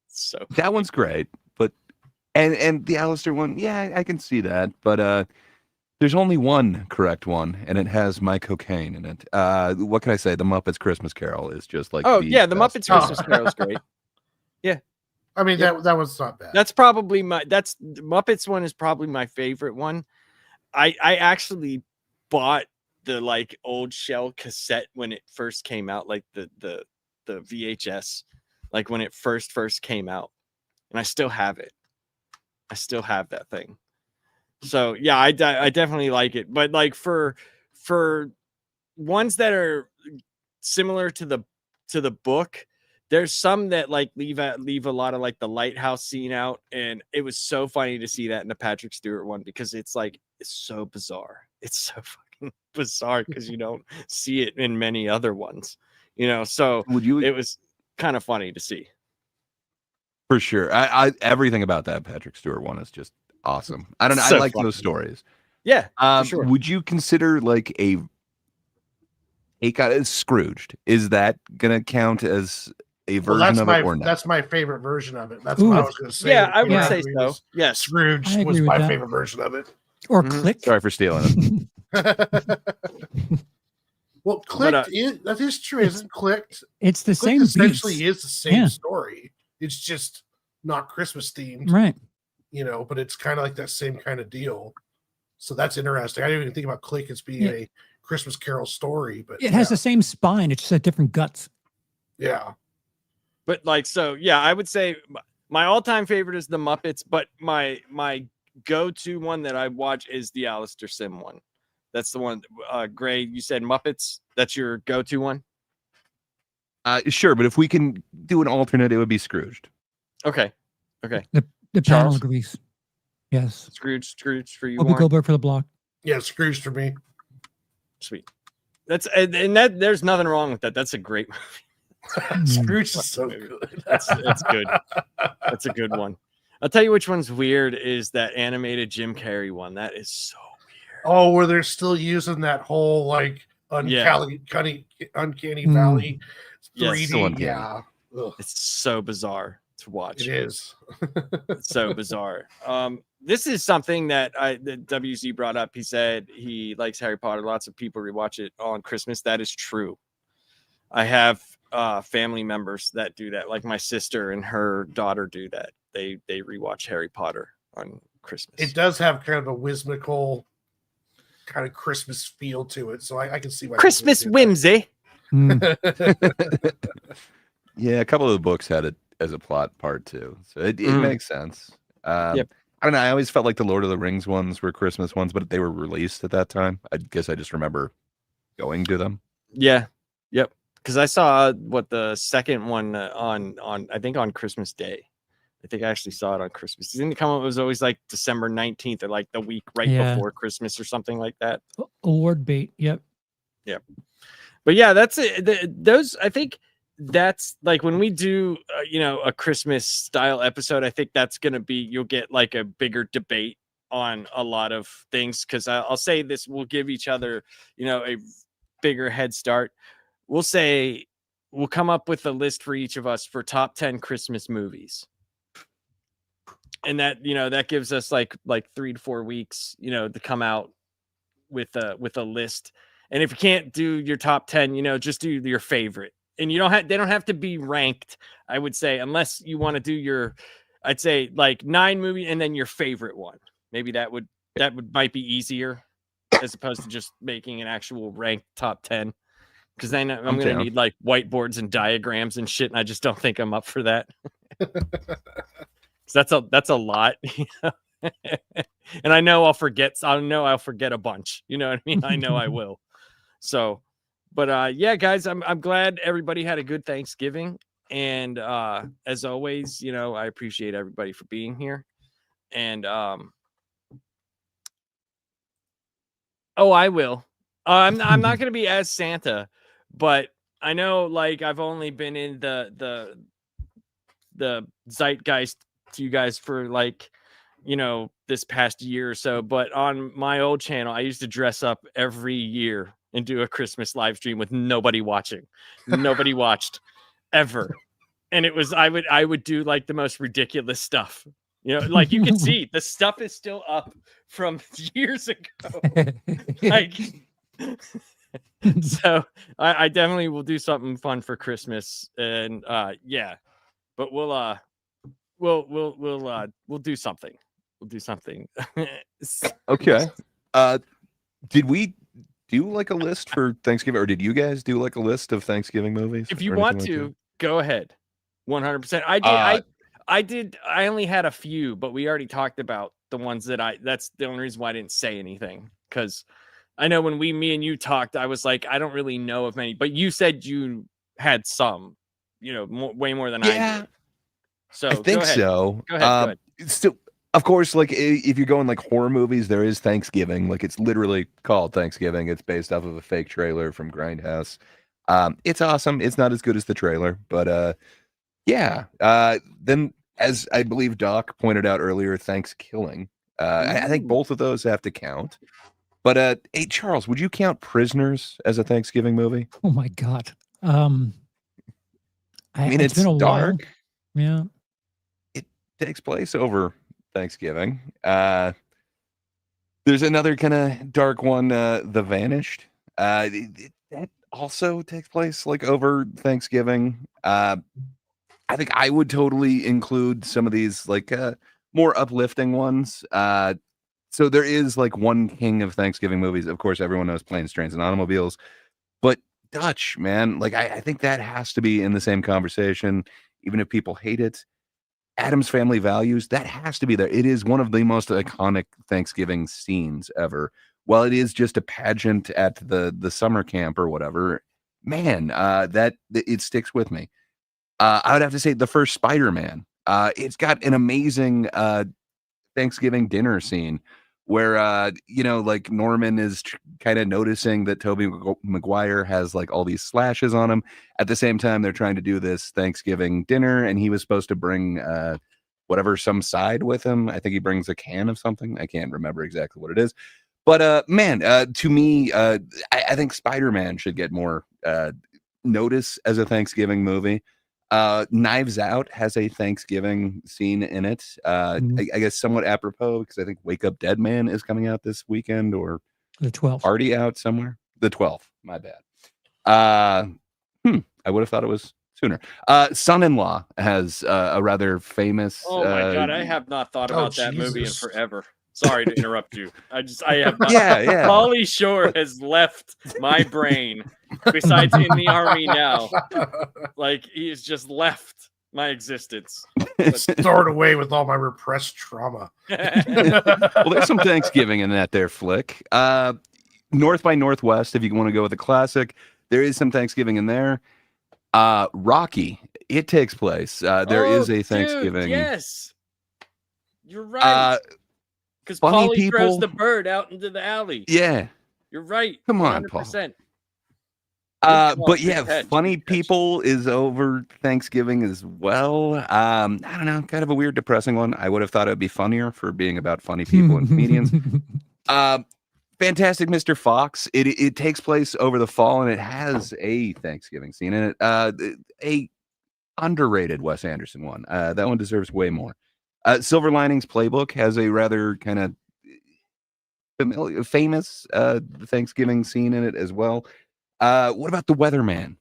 so That one's great, but and the Alistair one, yeah, I can see that, but there's only one correct one, and it has my cocaine in it. What can I say? The Muppets Christmas Carol is just like Oh yeah, the best. Muppets Christmas Carol is great. I mean, Yep. that was not bad. That's probably the Muppets one is probably my favorite one. I actually bought the like old shell cassette when it first came out, like the VHS, like when it first came out, and I still have it. I still have that thing. So yeah, I definitely like it. But like for ones that are similar to the book, there's some that like leave a lot of like the lighthouse scene out, and it was so funny to see that in the Patrick Stewart one because it's so bizarre. It's so fucking bizarre because you don't see it in many other ones, so Would you it was kind of funny to see. for sure? I everything about that Patrick Stewart one is just awesome. I don't know. So I like funny. those stories. Yeah, for sure. Would you consider like a kind of Scrooged? Is that gonna count as a Well, version of it or not? that's my favorite version of it. That's Ooh. what I was going to say. Yeah, I would Yeah. say so. Yes. Scrooge I was agree with my that. favorite version of it. Or Mhm. Click. Sorry for stealing it. Well, Clicked But, that is true, isn't Clicked? It's the Clicked same essentially beats. is the same Yeah. story. It's just not Christmas themed, Right. but it's kind of like that same kind of deal. So that's interesting. I didn't even think about Click as being Yeah. a Christmas Carol story, but It has the same spine. It's just had different guts. yeah. But like, so yeah, I would say my all-time favorite is the Muppets, but my go-to one that I watch is the Alistair Sim one. That's the one. Gray, you said Muppets. That's your go-to one. Sure, but if we can do an alternate, it would be Scrooged. Okay, The panel Charles? agrees. Yes. Scrooge for you. Whoopi Warren? Goldberg for the block. Yeah, Scrooge for me. Sweet. That's and that there's nothing wrong with that. That's a great movie. Scrooge is so good. That's good. That's a good one. I'll tell you which one's weird is that animated Jim Carrey one. That is so weird. Oh, where they're still using that whole like uncanny valley Yes. 3D. So uncanny. Yeah. Ugh, It's so bizarre to watch. it is. It's so bizarre. This is something that WZ brought up. He said he likes Harry Potter. Lots of people rewatch it on Christmas. That is true. I have family members that do that. Like my sister and her daughter do that. They rewatch Harry Potter on Christmas. It does have kind of a whimsical kind of Christmas feel to it. So I can see why Christmas people would do whimsy. that. Yeah, a couple of the books had it as a plot part too, so it makes sense. Yep. I don't know. I always felt like the Lord of the Rings ones were Christmas ones, but they were released at that time. I guess I just remember going to them. Yeah. Yep. Because I saw the second one on I think on Christmas Day. I think I actually saw it on Christmas. It didn't come up. It was always like December 19th or like the week right Yeah. before Christmas or something like that. Award bait. Yep. But yeah, that's it. Those I think that's like when we do a Christmas style episode. I think that's gonna be you'll get like a bigger debate on a lot of things because I'll say this: we'll give each other a bigger head start. We'll come up with a list for each of us for top 10 Christmas movies. And that gives us like 3 to 4 weeks, to come out with a list. And if you can't do your top 10, just do your favorite. And they don't have to be ranked, I would say, unless you want to do I'd say like 9 movies and then your favorite one. Maybe that might be easier as opposed to just making an actual ranked top 10. Because then I'm going to need like whiteboards and diagrams and shit. And I just don't think I'm up for that. So that's a lot. And I know I'll forget. I'll forget a bunch. You know what I mean? I know I will. So But yeah, guys, I'm glad everybody had a good Thanksgiving. And as always, I appreciate everybody for being here. And oh, I will. I'm not gonna be as Santa, but I know like I've only been in the zeitgeist to you guys for like this past year or so. But on my old channel, I used to dress up every year and do a Christmas live stream with nobody watching. Nobody watched ever. And it was I would do like the most ridiculous stuff. Like you can see the stuff is still up from years ago. Like so I definitely will do something fun for Christmas. And yeah. But we'll do something. We'll do something. Okay. Did we do like a list for Thanksgiving, or did you guys do like a list of Thanksgiving movies? If you or want anything like to, go ahead. 100%. I did. I only had a few, but we already talked about the ones that's the only reason why I didn't say anything. Because I know when me and you talked, I was like, I don't really know of many, but you said you had some, way more than I Yeah. did. So I think go ahead. so. Go ahead. Still, of course, like if you're going like horror movies, there is Thanksgiving. Like it's literally called Thanksgiving. It's based off of a fake trailer from Grindhouse. It's awesome. It's not as good as the trailer, but yeah. Then, as I believe Doc pointed out earlier, Thanksgiving. I think both of those have to count. But hey, Charles, would you count Prisoners as a Thanksgiving movie? Oh my God. I mean, It's been a dark. while. Yeah. It takes place over Thanksgiving. There's another kind of dark one, The Vanished. That also takes place like over Thanksgiving. I think I would totally include some of these like more uplifting ones. So there is like one king of Thanksgiving movies. Of course, everyone knows Planes, Trains, and Automobiles. But Dutch, man, like I think that has to be in the same conversation, even if people hate it. Adam's Family Values, that has to be there. It is one of the most iconic Thanksgiving scenes ever. While it is just a pageant at the summer camp or whatever, man, that it sticks with me. I would have to say the first Spider-Man. It's got an amazing Thanksgiving dinner scene where like Norman is kind of noticing that Tobey Maguire has like all these slashes on him. At the same time, they're trying to do this Thanksgiving dinner, and he was supposed to bring some side with him. I think he brings a can of something. I can't remember exactly what it is. But man, to me, I think Spider-Man should get more notice as a Thanksgiving movie. Knives Out has a Thanksgiving scene in it. I guess somewhat apropos because I think Wake Up Dead Man is coming out this weekend, or The 12th. already out somewhere. The 12th. My bad. I would have thought it was sooner. Son-in-Law has a rather famous. Oh my God, I have not thought about that movie in Jesus. forever. Sorry to interrupt you. I have not. Yeah. Pauly Shore has left my brain. Besides in the army now, like he has just left my existence. Throw it away with all my repressed trauma. Well, there's some Thanksgiving in that there flick. North by Northwest, if you want to go with a classic, there is some Thanksgiving in there. Rocky, it takes place. There is a Thanksgiving. Dude, yes, you're right. Because Pauly throws the bird out into the alley. Yeah, you're right. Come on, 100%. But yeah, Funny People is over Thanksgiving as well. I don't know, kind of a weird, depressing one. I would have thought it would be funnier for being about funny people and comedians. Fantastic Mr. Fox. It takes place over the fall, and it has a Thanksgiving scene in it. A underrated Wes Anderson one. That one deserves way more. Silver Linings Playbook has a rather kind of famous Thanksgiving scene in it as well. What about The Weatherman?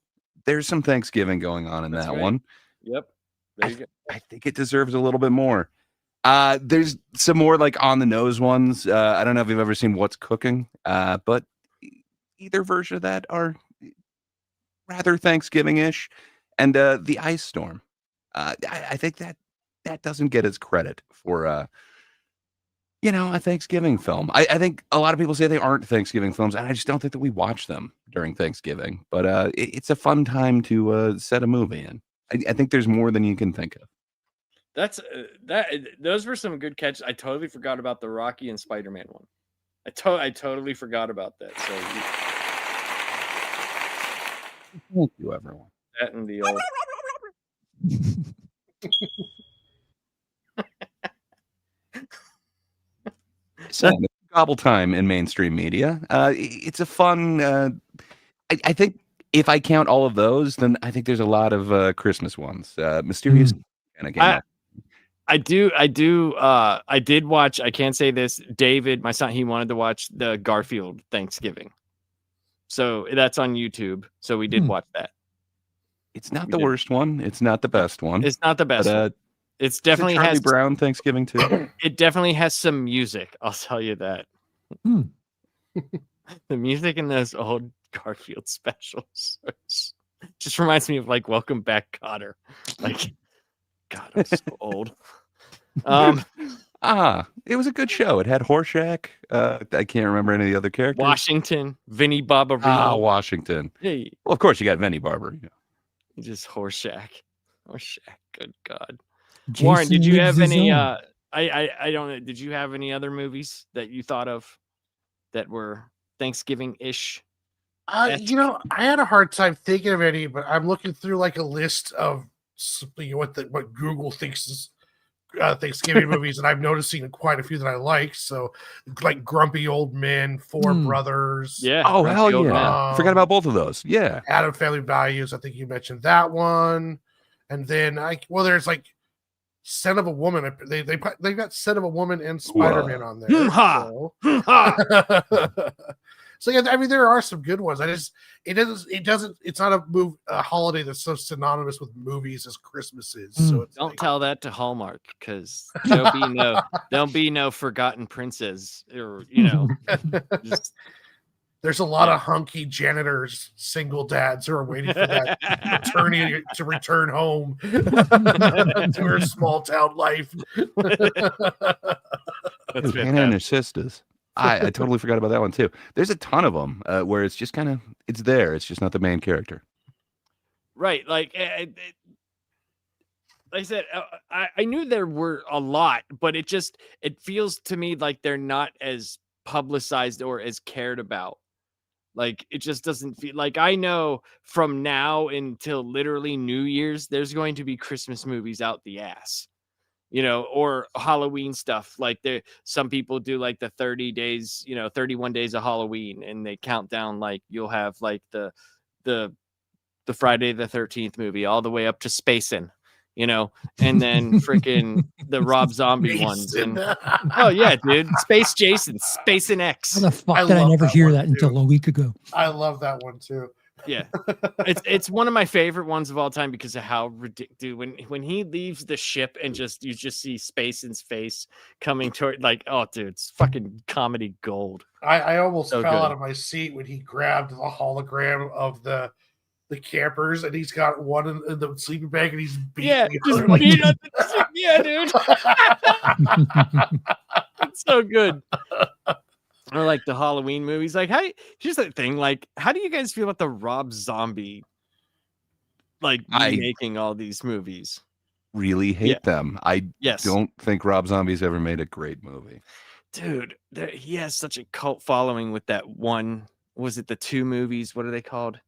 There's some Thanksgiving going on in that one. Yep. There you go. I think it deserves a little bit more. There's some more like on the nose ones. I don't know if you've ever seen What's Cooking, but either version of that are rather Thanksgiving-ish. And The Ice Storm. I think that doesn't get its credit for a Thanksgiving film. I think a lot of people say they aren't Thanksgiving films, and I just don't think that we watch them during Thanksgiving. But it's a fun time to set a movie in. I think there's more than you can think of. That's those were some good catches. I totally forgot about the Rocky and Spider-Man one. I totally forgot about that. So Thank you, everyone. that and the old So gobble time in mainstream media. It's a fun. I think if I count all of those, then I think there's a lot of Christmas ones. Mysterious kind of came up. I did watch, I can't say this, David, my son, he wanted to watch the Garfield Thanksgiving. So that's on YouTube. So we did watch that. It's not the worst one. It's not the best one. It's not the best one. It's definitely Charlie has Brown Thanksgiving too. It definitely has some music. I'll tell you that. The music in those old Garfield specials just reminds me of like Welcome Back, Kotter. Like, God, I'm so old. It was a good show. It had Horshack. I can't remember any of the other characters. Washington, Vinnie Barbarino. Washington. Hey, Well, of course you got Vinnie Barbarino. just Horshack. Good God. Jason Warren, did you lives have his any own. I don't know, did you have any other movies that you thought of that were Thanksgiving-ish? I had a hard time thinking of any, but I'm looking through like a list of what Google thinks is Thanksgiving movies, and I'm noticing quite a few that I like. So, like Grumpy Old Men, Four Brothers. Yeah. Oh, Grumpy hell Old yeah. Man. Forgot about both of those. Yeah. Adam Family Values. I think you mentioned that one. And then there's like Son of a Woman. They got Son of a Woman and Spider-Man on there. So yeah, I mean there are some good ones. It's not a holiday that's so synonymous with movies as Christmas is. So it's Don't like, tell that to Hallmark, because there'll be no forgotten princess, or just there's a lot of hunky janitors, single dads who are waiting for that attorney to return home to her small town life. That's Hannah and her sisters. I totally forgot about that one too. There's a ton of them where it's just kind of it's there. It's just not the main character. right. Like I said, I knew there were a lot, but it feels to me like they're not as publicized or as cared about. Like, it just doesn't feel like, I know from now until literally New Year's, there's going to be Christmas movies out the ass, or Halloween stuff. Like, some people do like the 30 days, 31 days of Halloween, and they count down, like you'll have like the Friday the 13th movie all the way up to Spacin'. And then freaking the Rob Zombie ones. And oh yeah, dude, Space Jason, Spacin' X. How the fuck did I love never that hear one, that too. until a week ago? I love that one too. Yeah, it's one of my favorite ones of all time because of how ridiculous. When he leaves the ship and you just see Spacin's face coming toward, like, oh dude, it's fucking comedy gold. I almost So fell good. out of my seat when he grabbed the hologram of the campers, and he's got one in the sleeping bag, and he's beating Yeah, the just other, like, beat up yeah, dude, it's so good. Or like the Halloween movies. Like, here's the thing. Like, how do you guys feel about the Rob Zombie, like, making all these movies? Really hate them. I Yes. don't think Rob Zombie's ever made a great movie. Dude, he has such a cult following with that one. Was it the two movies? What are they called?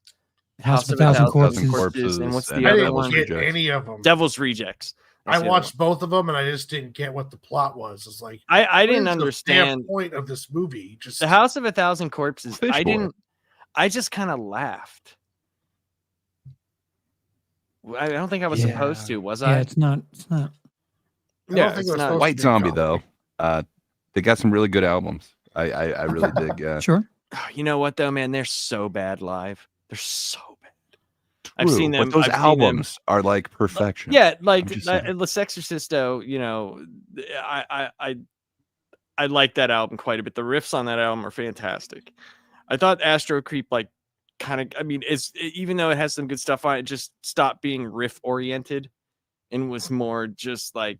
House of a Thousand Corpses. And what's and the I other didn't one? get any of them. Devil's Rejects. I That's the other watched both of them, and I just didn't get what the plot was. It's like, one. I what didn't is the damn understand point of this movie. Just the House of a Thousand Corpses. Fish I for didn't. it. I just kind of laughed. I don't think I was Yeah. supposed to. Was Yeah, I? it's not. I don't Yeah, think it's it was not- supposed to White be Zombie comedy. though, they got some really good albums. I really dig. Sure. You know what though, man? They're so bad live. They're so bad. I've True, seen them. but those I've seen them. albums are like perfection. Yeah, like I'm just saying. The Sexorcisto. I like that album quite a bit. The riffs on that album are fantastic. I thought Astro Creep, like, kind of. I mean, even though it has some good stuff on it, just stopped being riff oriented and was more just like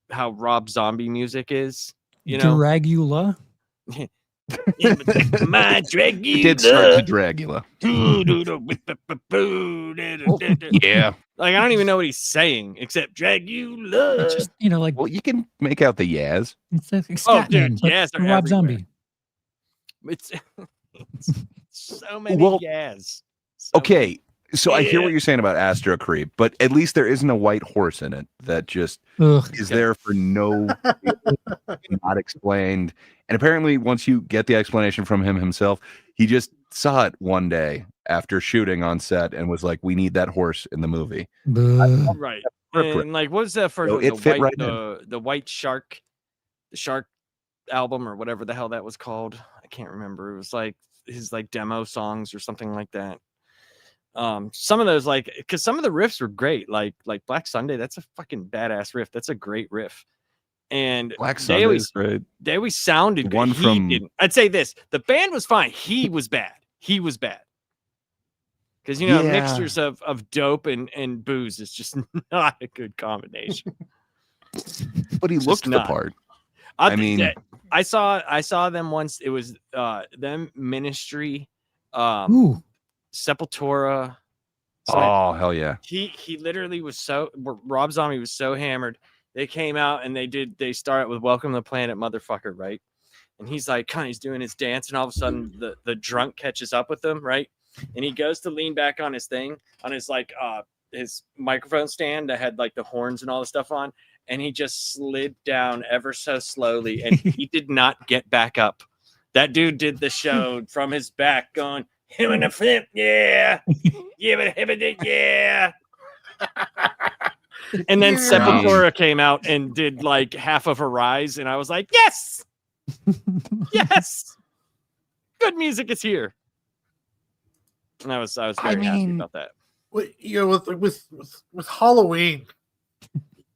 how Rob Zombie music is. You know, Dragula. yeah, but my Dragula. It did start to Dragula. Yeah. Like I don't even know what he's saying except Dragula. It's just, you know, like Well, you can make out the Yaz. it's a Oh, scat dude, man, like yes, they're Rob everywhere. Zombie. It's, it's so many Well, Yaz. So Okay, so I hear Yeah. what you're saying about Astro Creep, but at least there isn't a white horse in it that just Ugh. is there for no not explained. And apparently, once you get the explanation from him himself, he just saw it one day after shooting on set and was like, "We need that horse in the movie." Buh. Right. Perfect. And like, what's that first So one? it The fit white, right the white shark, the shark album or whatever the hell that was called. I can't remember. It was like his like demo songs or something like that. Some of those like because some of the riffs were great. Like Black Sunday, that's a fucking badass riff. That's a great riff. And Black they Sunday always is great. they always sounded good. One He from- didn't. I'd say this: the band was fine. He was bad. He was bad. Because you know, Yeah. mixtures of dope and booze is just not a good combination. But he It's looked just the not. part. I I mean- I saw them once. It was them Ministry, Ooh. Sepultura. Oh hell yeah! He literally was so Rob Zombie was so hammered. They came out and they started with Welcome to the Planet, motherfucker, right? And he's like, he's doing his dance, and all of a sudden the drunk catches up with him, right? And he goes to lean back on his thing, on his like his microphone stand that had like the horns and all the stuff on, and he just slid down ever so slowly, and he did not get back up. That dude did the show from his back, going him in the flip, yeah, yeah, but him in it, yeah. And then Yeah. Sepultura came out and did like half of Arise, and I was like, yes, yes, good music is here. And I was very happy mean- about that. Well, you know, with Halloween,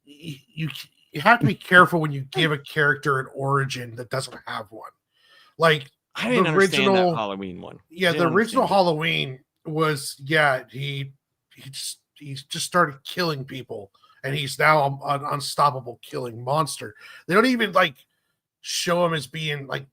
you have to be careful when you give a character an origin that doesn't have one. Like, I didn't the understand original- that Halloween one. yeah, Didn't the original understand it. Halloween was he just started killing people, and he's now an unstoppable killing monster. They don't even like show him as being like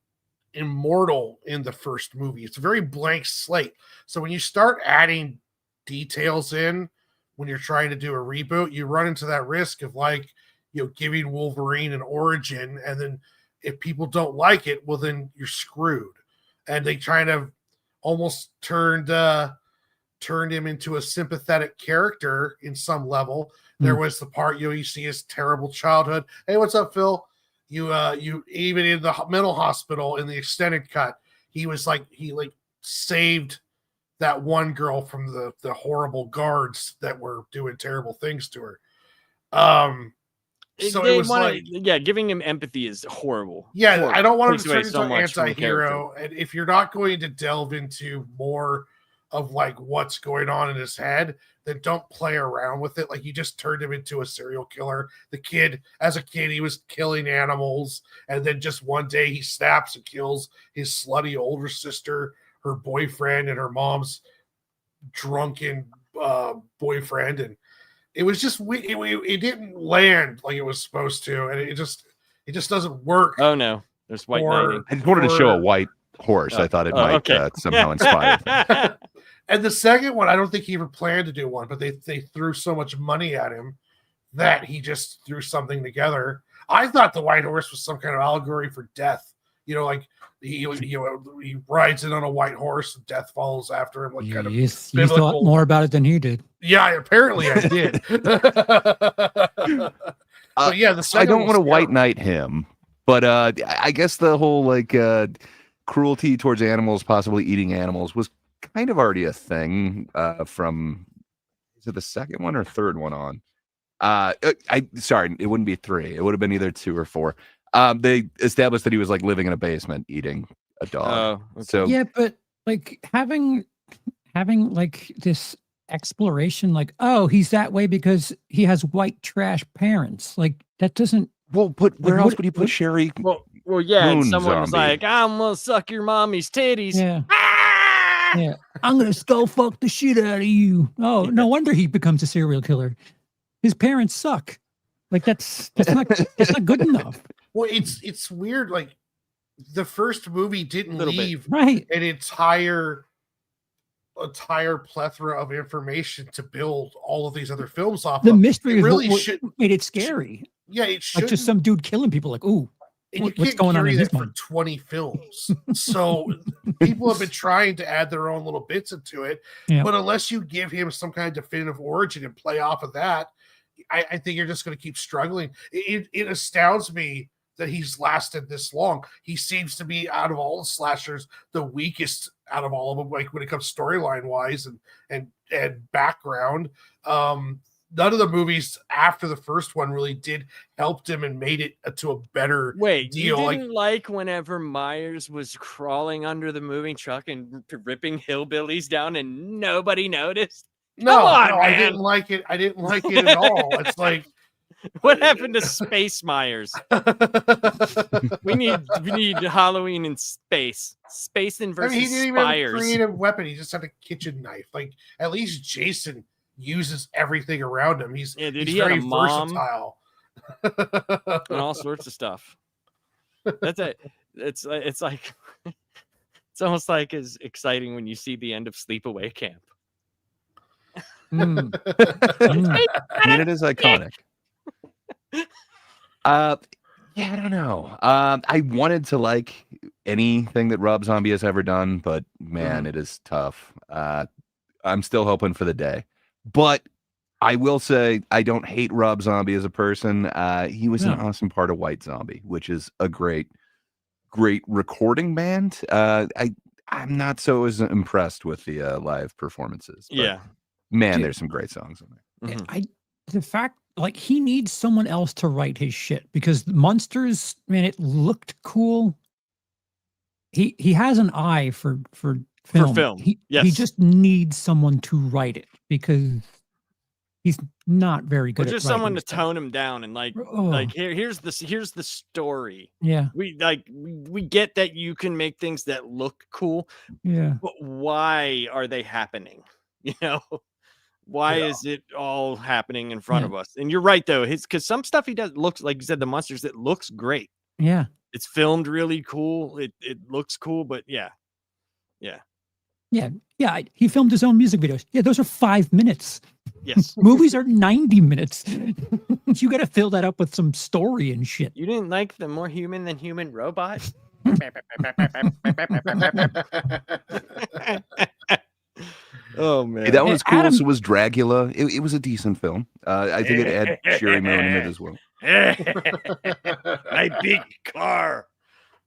immortal in the first movie. It's a very blank slate. So when you start adding details in when you're trying to do a reboot, you run into that risk of like, you know, giving Wolverine an origin, and then if people don't like it, well then you're screwed. And they kind of almost turned him into a sympathetic character in some level. There was the part, you know, you see his terrible childhood. Hey, what's up, Phil? You even in the mental hospital in the extended cut, he saved that one girl from the horrible guards that were doing terrible things to her. So it was like, giving him empathy is horrible. yeah, Horrible. I don't want him Takes to away turn so into an much from the anti-hero. And if you're not going to delve into more of like what's going on in his head, then don't play around with it. Like, you just turned him into a serial killer. The kid, as a kid, he was killing animals, and then just one day he snaps and kills his slutty older sister, her boyfriend, and her mom's drunken boyfriend. And it was just it didn't land like it was supposed to, and it just doesn't work. Oh no, there's white Or- knighting. I just wanted to show a Or- white horse. I thought it might okay. somehow inspire. And the second one, I don't think he ever planned to do one, but they threw so much money at him that he just threw something together. I thought the white horse was some kind of allegory for death. You know, like he rides in on a white horse and death follows after him. Like kind of, You biblical- thought more about it than he did. yeah, apparently I did. But yeah, the I second don't one want to was white terrible. knight him, but I guess the whole like cruelty towards animals, possibly eating animals, was kind of already a thing from, is it the second one or third one on? Sorry, it wouldn't be 3. It would have been either 2 or 4. They established that he was like living in a basement eating a dog. Oh, okay. So Yeah, but like having like this exploration, like, oh, he's that way because he has white trash parents. Like, that doesn't. well, but where Like, else what- would you put what- Sherry? well, yeah. And Moon someone was zombie. like, "I'm gonna suck your mommy's titties." Yeah, Ah! yeah. I'm gonna skull fuck the shit out of you. Oh, no wonder he becomes a serial killer. His parents suck. Like that's not good enough. Well, it's weird. Like the first movie didn't Little bit. leave Right. an entire plethora of information to build all of these other films off The of. mystery It is really what should. made it scary. Yeah, it Like should. just some dude killing people. Like, ooh, And you what's can't going on carry in his that for mind? 20 films. So people have been trying to add their own little bits into it. Yeah. But unless you give him some kind of definitive origin and play off of that, I think you're just going to keep struggling. It astounds me that he's lasted this long. He seems to be, out of all the slashers, the weakest out of all of them, like when it comes storyline wise and background. None of the movies after the first one really did helped him and made it to a better Wait, deal. you didn't like whenever Myers was crawling under the moving truck and ripping hillbillies down and nobody noticed? No, on, no, I man. didn't like it. I didn't like it at all. It's like What happened to Space Myers? We need Halloween in space. Spacing I versus mean, he didn't even have a spires. creative weapon. He just had a kitchen knife. Like at least Jason uses everything around him. He's Yeah, dude, he's he had a very mom. versatile. And all sorts of stuff. That's it. It's like it's almost like as exciting when you see the end of Sleepaway Camp. Mm. I mean, it is iconic. Yeah, I don't know. I wanted to like anything that Rob Zombie has ever done, but man, it is tough. I'm still hoping for the day. But I will say I don't hate Rob Zombie as a person. He was an No. awesome part of White Zombie, which is a great recording band. I'm not so as impressed with the live performances. But Yeah. man, Dude. there's some great songs in there. Mhm. The fact, like, he needs someone else to write his shit because Monsters, man, it looked cool. He has an eye for film. film, He yes. just needs someone to write it because he's not very Or good. just at someone to writing stuff. tone him down and like Oh, here's the story. yeah, We get that you can make things that look cool, yeah. but why are they happening? You know, why Yeah. is it all happening in front Yeah. of us? And you're right though, because some stuff he does looks like you said, the Monsters, it looks great. Yeah. It's filmed really cool. It looks cool, but yeah. He filmed his own music videos. Yeah, those are 5 minutes. Yes. Movies are 90 minutes. You got to fill that up with some story and shit. You didn't like the more human than human robot? Oh man. Hey, that one Hey, was cool. Adam- So was Dragula. It was a decent film. I think it had Sherry Moon in it as well. My big car.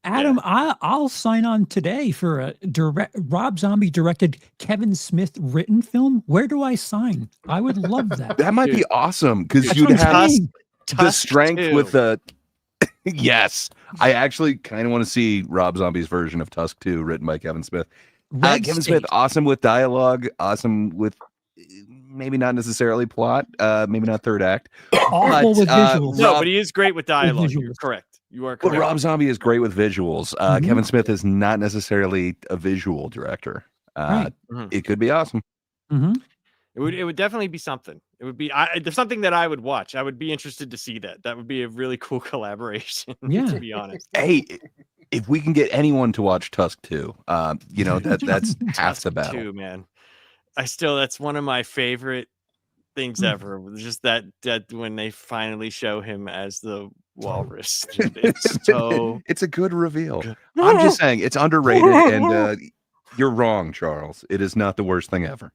Adam, I'll sign on today for a Rob Zombie directed, Kevin Smith written film. Where do I sign? I would love that. That might be Dude. awesome because That's you'd what I'm have saying. the Tusk strength with 2. the. Yes, I actually kind of want to see Rob Zombie's version of Tusk 2, written by Kevin Smith. Red Kevin State. Smith, awesome with dialogue, awesome with maybe not necessarily plot, maybe not third act. Awful with visuals. No, Rob- but he is great with dialogue. You're visuals. correct. You are But correct. Rob Zombie is great with visuals. Mhm. Kevin Smith is not necessarily a visual director. Right. It could be awesome. Mhm. It would definitely be something. It would be there's something that I would watch. I would be interested to see that. That would be a really cool collaboration. Yeah. To be honest. Hey, if we can get anyone to watch Tusk 2, that's half the Tusk battle. 2, man. That's one of my favorite things ever. Just that when they finally show him as the walrus. It's so It's a good reveal. good. I'm just saying it's underrated, and you're wrong, Charles. It is not the worst thing ever.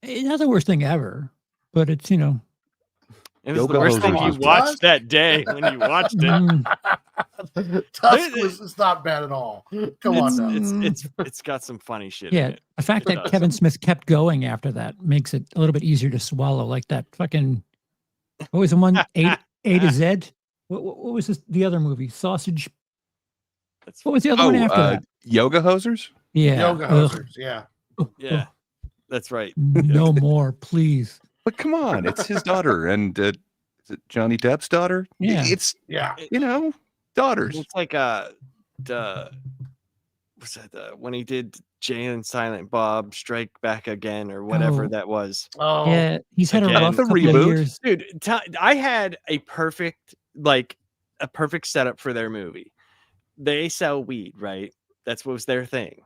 It's not the worst thing ever, but it's, It was Yoko the worst thing Hosers you was watched Tusk? that day when you watched it. Tusk is not bad at all. Come on now. It's got some funny shit yeah. in it. The fact It that does. Kevin Smith kept going after that makes it a little bit easier to swallow. Like that fucking, what was the one? A to Z? What was this? The other movie? Sausage. That's What was the other one after that? Yoga Hosers? Yeah. Yoga Ugh. hosers, yeah. yeah. That's right. No more, please. But come on, it's his daughter, and is it Johnny Depp's daughter? Yeah. It's Yeah. daughters. It's like what's that? When he did Jay and Silent Bob Strike Back Again or whatever Oh. that was. Oh, Yeah, he's had a Again. rough The couple reboot. of years. Dude, I had a perfect like a perfect setup for their movie. They sell weed, right? That's what was their thing.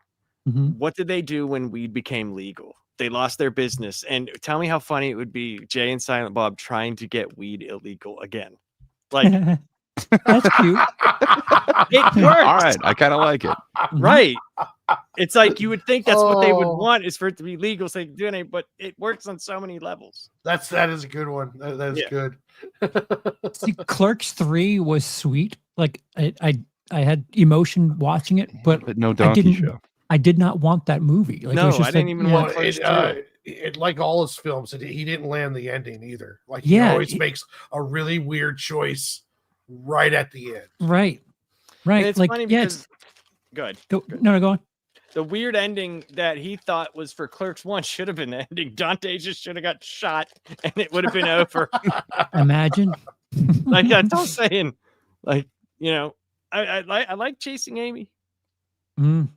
Mhm. What did they do when weed became legal? They lost their business. And tell me how funny it would be, Jay and Silent Bob trying to get weed illegal again. Like, That's cute. it works. All right, I kind of like it. Mhm. Right. It's like you would think that's what they would Oh. want, is for it to be legal so they can do it, but it works on so many levels. that is a good one. That is Yeah. good. See, Clerks 3 was sweet. Like I had emotion watching it, but no donkey didn't- show. I did not want that movie. Like, it No, was I just didn't like, even yeah, want Well, Clerks it like all his films, he didn't land the ending either. Like he Yeah, always he- makes a really weird choice right at the end. right. And Right. it's Like, funny yeah, because good. no, go on. The weird ending that he thought was for Clerks 1 should have been the ending. Dante just should have got shot and it would have been over. Imagine. Like, that's all I'm saying. Like, you know, I like Chasing Amy. Mm.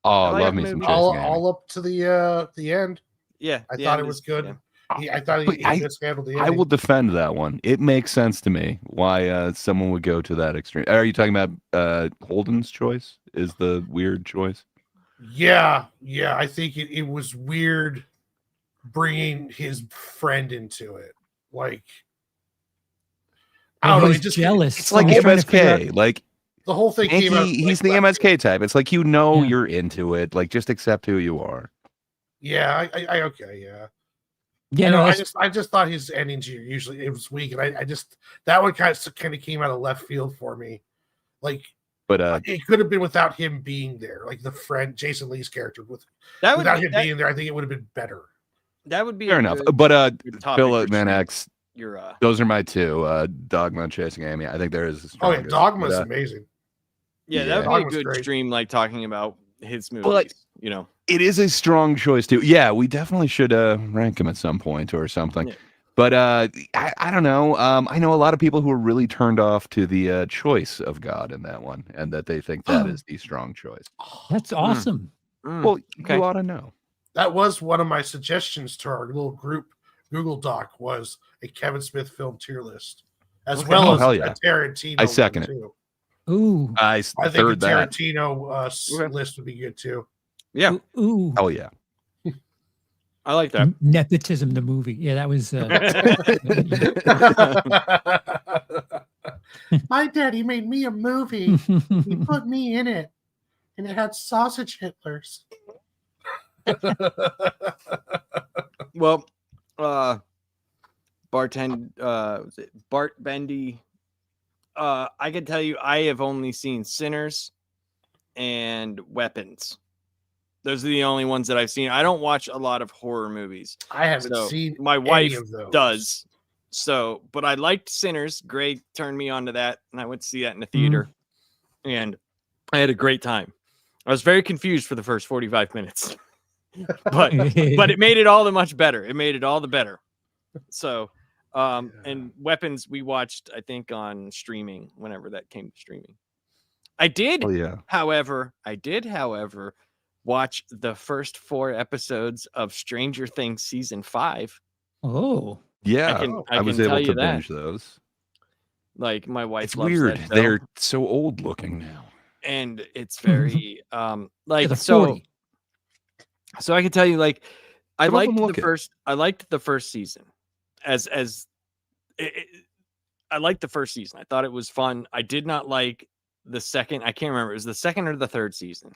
Oh, I like love that me some movie. Chasing Amy. All up to the end. Yeah. I the thought end it was is- good. yeah. I thought But he mishandled the ending. I will defend that one. It makes sense to me why someone would go to that extreme. Are you talking about Holden's choice? Is the weird choice? Yeah. I think it was weird bringing his friend into it. Like, I Well, don't know. he's It just jealous. It's like He's trying to figure out- MSK. Like the whole thing came out. Yankee, he's like, the left MSK type. It's like Yeah. you're into it. Like just accept who you are. Yeah, I okay, yeah. Yeah, I no, know, that's, I just thought his endings usually it was weak, and I just that one kind of came out of left field for me. Like But it could have been without him being there, like the friend Jason Lee's character That would without be, him being there. I think it would have been better. that would be fair a enough. good- But good topic Philip for Man stream. X, Your those are my two. Dogma and Chasing Amy. I think there is. The Oh yeah, strongest. Dogma's But, amazing. yeah, Yeah. that would be Dogma's a good great. stream, like talking about his movies. Well, like- you know, it is a strong choice too. Yeah, we definitely should rank him at some point or something. Yeah. But I don't know. I know a lot of people who are really turned off to the choice of God in that one, and that they think that is the strong choice. that's awesome. Well, okay. you ought to know. That was one of my suggestions to our little group Google Doc was a Kevin Smith film tier list, as Okay. well Oh, as hell a yeah. Tarantino. I second one, it. too. Ooh, I think a third that. Tarantino Okay. list would be good too. Yeah, ooh. Hell yeah. I like that. Nepotism, the movie. Yeah, that was. My daddy made me a movie. He put me in it, and it had sausage Hitlers. Well, was it Bart Bendy? I can tell you, I have only seen Sinners and Weapons. Those are the only ones that I've seen. I don't watch a lot of horror movies. I haven't So, seen my any wife of those. does. So, but I liked Sinners. Greg turned me on to that, and I went to see that in the theater, and I had a great time. I was very confused for the first 45 minutes, but it made it all the much better. It made it all the better. So, and Weapons we watched, I think, on streaming whenever that came to streaming. I did, Hell yeah. however, watch the first 4 episodes of Stranger Things season 5. Oh, Yeah. I was can able tell to you that. binge those. Like my wife It's loves weird. that show, They're so old looking now. and it's very yeah, like the so 40. so I can tell you, like, I Some of liked them the look it. first season I liked the first season. I thought it was fun. I did not like the second. I can't remember. It was the second or the third season.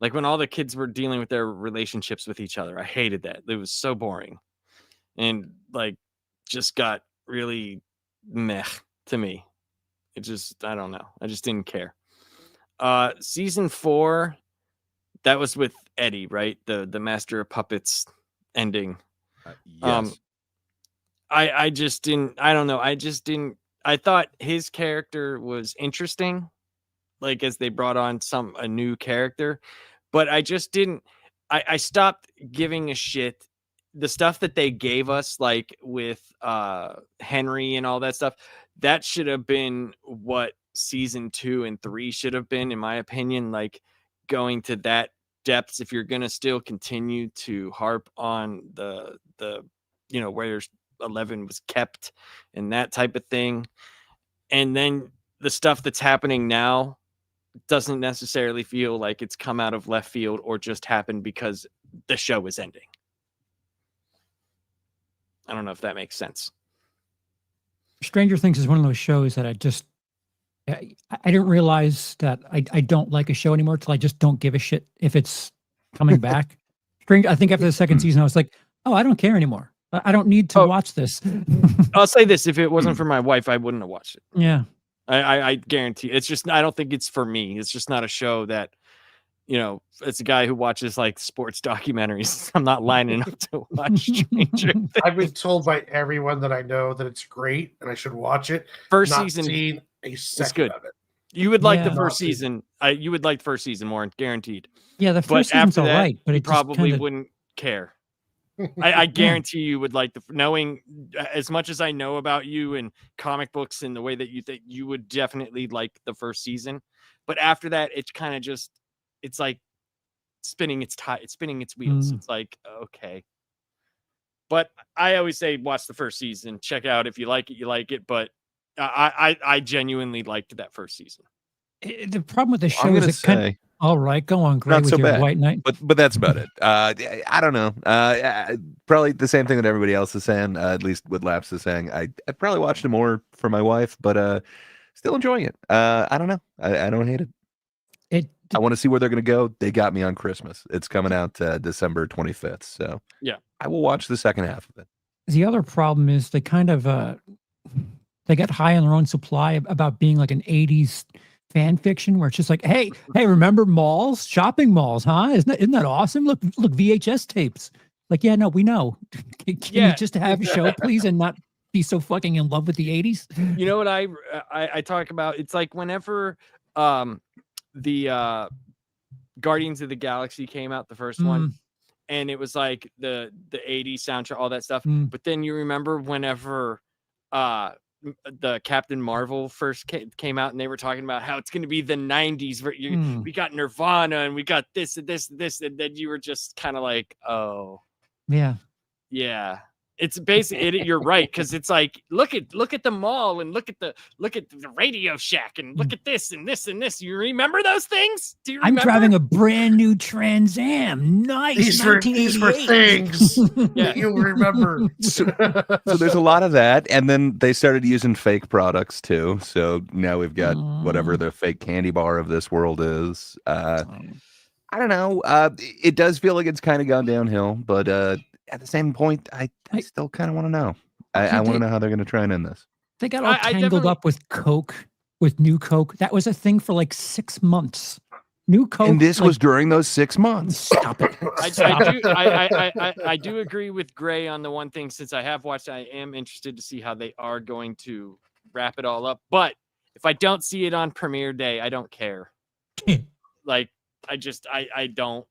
Like when all the kids were dealing with their relationships with each other. I hated that. It was so boring. And like just got really meh to me. It just, I don't know. I just didn't care. Season 4, that was with Eddie, right? The Master of Puppets ending. Yes. I just didn't, I don't know. I thought his character was interesting, like as they brought on a new character, but I just didn't, I stopped giving a shit. The stuff that they gave us, like with Henry and all that stuff, that should have been what season 2 and 3 should have been, in my opinion, like going to that depths. If you're going to still continue to harp on the where 11 was kept and that type of thing. And then the stuff that's happening now doesn't necessarily feel like it's come out of left field or just happened because the show is ending. I don't know if that makes sense. Stranger Things is one of those shows that I didn't realize that I don't like a show anymore till I just don't give a shit if it's coming back. I think after the second season, I was like, oh, I don't care anymore. I don't need to watch this. I'll say this: if it wasn't for my wife, I wouldn't have watched it. Yeah. I guarantee. It's just, I don't think it's for me. It's just not a show that, it's a guy who watches like sports documentaries. I'm not lining up to watch Stranger Things. I've been told by everyone that I know that it's great and I should watch it. First Not season, seen a second good. of it. You would like the Yeah. first season. You would like the first season more, guaranteed. Yeah, the But first season's after all that, right, but you it probably just wouldn't care. I guarantee you would like knowing as much as I know about you and comic books and the way that you think, you would definitely like the first season. But after that, it's kind of just, it's like spinning its wheels. It's like, okay. But I always say watch the first season, check out if you like it, you like it. But I genuinely liked that first season. The problem with the show I'm is gonna it kind of say all right. Go on, Gray, not with so your bad. White Knight. but that's about it. I don't know. Probably the same thing that everybody else is saying. At least what Laps is saying. I probably watched it more for my wife, but still enjoying it. I don't know. I don't hate it. I want to see where they're going to go. They got me on Christmas. It's coming out December 25th. So yeah, I will watch the second half of it. The other problem is they kind of they get high on their own supply about being like an 80s fan fiction where it's just like, hey, remember malls, shopping malls, huh? Isn't that awesome? Look, VHS tapes. Like, yeah, no, we know. Can you just have a show, please, and not be so fucking in love with the 80s? You know what I talk about? It's like whenever the Guardians of the Galaxy came out, the first one, and it was like the 80s soundtrack, all that stuff. But then you remember whenever the Captain Marvel first came out and they were talking about how it's going to be the 90s. We got Nirvana and we got this and this and this. And then you were just kind of like, oh, yeah. It's basically you're right, because it's like look at the mall and look at the Radio Shack and look at this and this and this. You remember those things? Do you remember? I'm driving a brand new Trans Am. Nice. These were things that you'll remember. So there's a lot of that, and then they started using fake products too. So now we've got whatever the fake candy bar of this world is. I don't know. It does feel like it's kind of gone downhill, but at the same point, I still kind of want to know. I want to know how they're going to try and end this. They got all tangled up with Coke, with New Coke. That was a thing for like 6 months. New Coke. And this was during those 6 months. Stop it. I do agree with Gray on the one thing. Since I have watched, I am interested to see how they are going to wrap it all up. But if I don't see it on premiere day, I don't care. Like, I don't.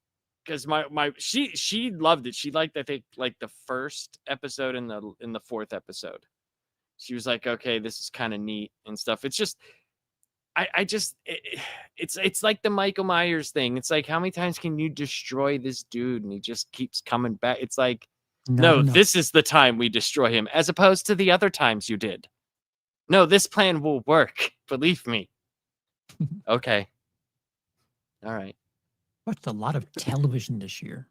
Because she loved it. She liked, I think, like the first episode and the fourth episode. She was like, okay, this is kind of neat and stuff. It's just, it's like the Michael Myers thing. It's like, how many times can you destroy this dude and he just keeps coming back? It's like, no, this is the time we destroy him, as opposed to the other times you did. No, this plan will work. Believe me. Okay. All right. Watched a lot of television this year.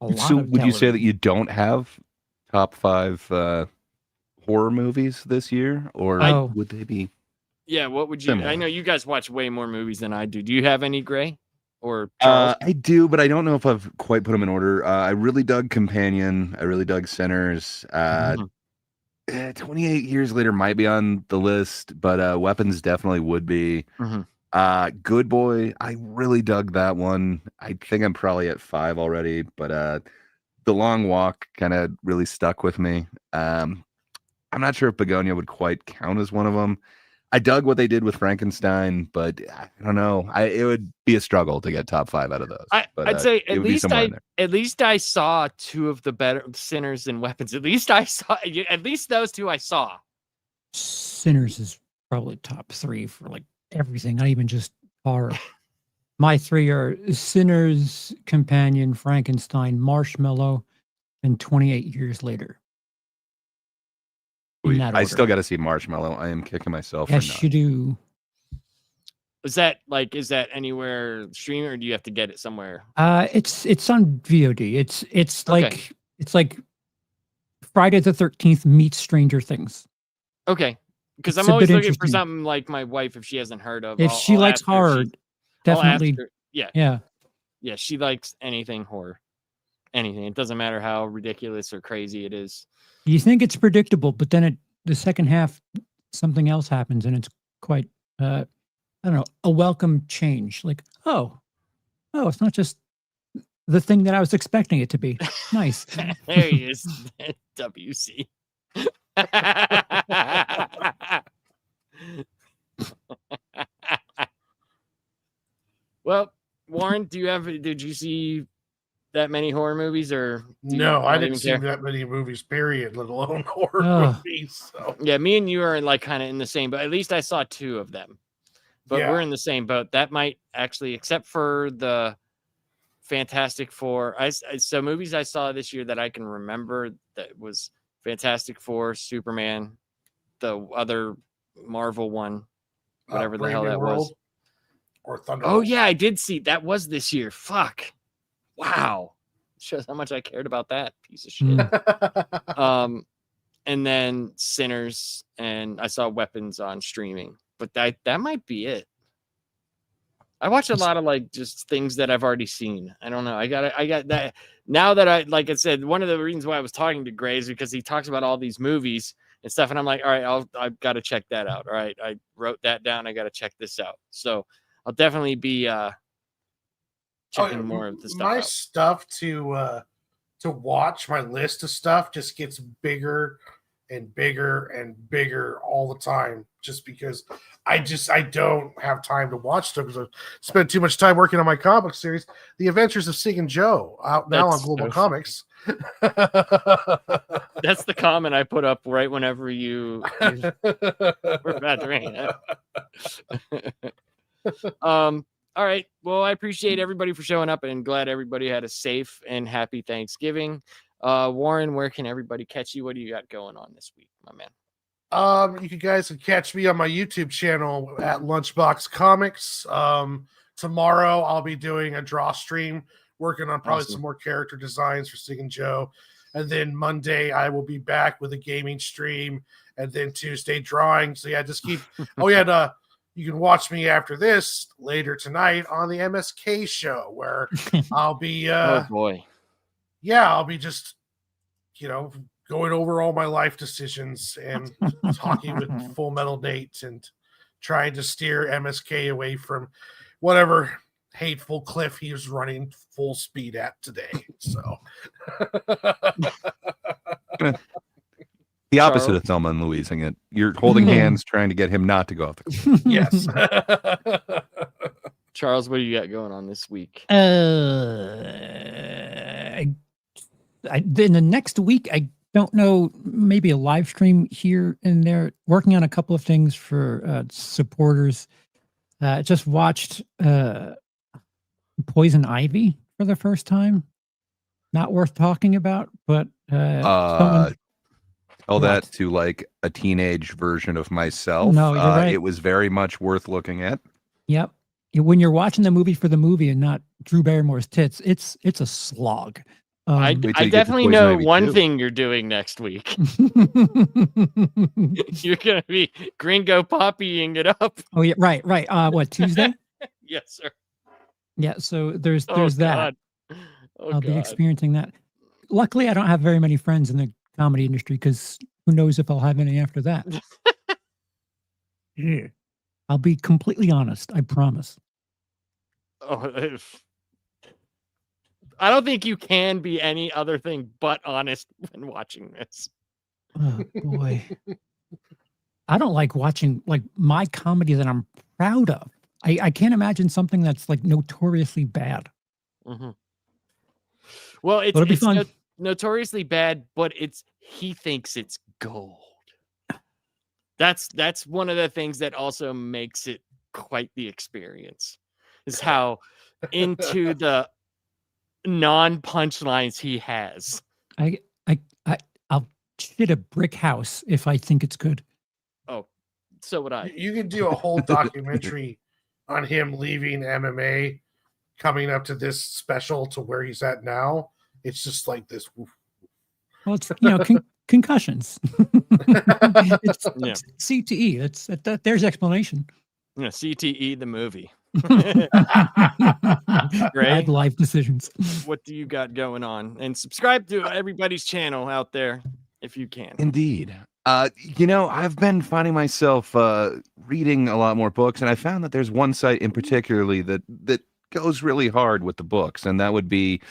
So would you say that you don't have top 5 horror movies this year, or would they be? Yeah, what would you? Similar. I know you guys watch way more movies than I do. Do you have any, Gray or Charles? I do, but I don't know if I've quite put them in order. I really dug Companion. I really dug Sinners. 28 Years Later might be on the list, but Weapons definitely would be. Good Boy, I really dug that one. I think I'm probably at 5 already, but The Long Walk kind of really stuck with me. I'm not sure if Begonia would quite count as one of them. I dug what they did with Frankenstein, but I don't know. It would be a struggle to get top 5 out of those. I'd say at least I saw 2 of the better Sinners and Weapons. At least those 2 I saw. Sinners is probably top 3 for like everything, not even just horror. My 3 are Sinners, Companion, Frankenstein, Marshmallow, and 28 Years Later. in that I order. still got to see Marshmallow. I am kicking myself Yes, for not. you do. Is that anywhere streaming, or do you have to get it somewhere? It's on VOD. It's Okay. like Friday the 13th meets Stranger Things. Okay. Because It's I'm a always bit looking for interesting. something like my wife, if she hasn't heard of. If she I'll likes ask her if horror, I'll ask definitely. her. Yeah. Yeah. She likes anything horror. Anything. It doesn't matter how ridiculous or crazy it is. You think it's predictable, but then the second half, something else happens, and it's quite, I don't know, a welcome change. Like, oh, it's not just the thing that I was expecting it to be. Nice. There he is. WC. Well, Warren, did you see that many horror movies, or do you No, I not didn't even see care? that many movies, period, let alone horror Ugh. movies. So Yeah, me and you are like kind of in the same, but at least I saw 2 of them. But yeah. we're in the same boat. That might actually, except for the Fantastic Four. So movies I saw this year that I can remember, that was Fantastic Four, Superman, the other Marvel one, whatever the Brave hell New that World was. or Thunder. Oh yeah, I did see that was this year. Fuck. Wow. Shows how much I cared about that piece of shit. Mm. And then Sinners, and I saw Weapons on streaming. But that might be it. I watch a lot of like just things that I've already seen. I don't know. I got that now that like I said, one of the reasons why I was talking to Gray is because he talks about all these movies and stuff, and I'm like, all right, I've got to check that out. All right, I wrote that down. I got to check this out. So I'll definitely be checking more of the stuff my out. stuff to watch, my list of stuff just gets bigger and bigger and bigger all the time, just because I don't have time to watch stuff because I spent too much time working on my comic series, The Adventures of Sig and Joe, out now on Global Comics. That's the comment I put up right whenever you were about to ring it. All right. Well, I appreciate everybody for showing up, and glad everybody had a safe and happy Thanksgiving. Warren, where can everybody catch you? What do you got going on this week, my man? You guys can catch me on my YouTube channel at Lunchbox Comics. Tomorrow I'll be doing a draw stream, working on probably some more character designs for Sig and Joe. And then Monday I will be back with a gaming stream, and then Tuesday drawing. So yeah, just keep. You can watch me after this later tonight on the MSK show, where I'll be. Oh boy. Yeah, I'll be just, going over all my life decisions and talking with Full Metal Nate and trying to steer MSK away from whatever hateful cliff he was running full speed at today. So the opposite of Thelma and Louising it. You're holding hands, trying to get him not to go off the cliff. Yes. Charles, what do you got going on this week? In the next week, I don't know, maybe a live stream here and there, working on a couple of things for supporters. Just watched Poison Ivy for the first time. Not worth talking about, but tell that to like a teenage version of myself. No, you're right. It was very much worth looking at. Yep. When you're watching the movie for the movie and not Drew Barrymore's tits, it's a slog. I definitely know one thing you're doing next week. You're gonna be Gringo Poppying it up. Oh yeah, right. What, Tuesday? Yes, sir. Yeah. So there's that. I'll be experiencing that. Luckily, I don't have very many friends in the comedy industry, because who knows if I'll have any after that. Yeah. I'll be completely honest. I promise. Oh, I don't think you can be any other thing but honest when watching this. Oh boy. I don't like watching like my comedy that I'm proud of. I can't imagine something that's like notoriously bad. Mm-hmm. Well, it's notoriously bad, but he thinks it's gold. That's one of the things that also makes it quite the experience, is how into the non-punchlines he has. I'll shit a brick house if I think it's good. Oh, so would I. You can do a whole documentary on him leaving MMA, coming up to this special to where he's at now. It's just like this. Well, it's concussions. It's Yeah. CTE. There's explanation. Yeah, CTE the movie. Bad life decisions. What do you got going on? And subscribe to everybody's channel out there if you can. Indeed. I've been finding myself reading a lot more books, and I found that there's one site in particularly that goes really hard with the books, and that would be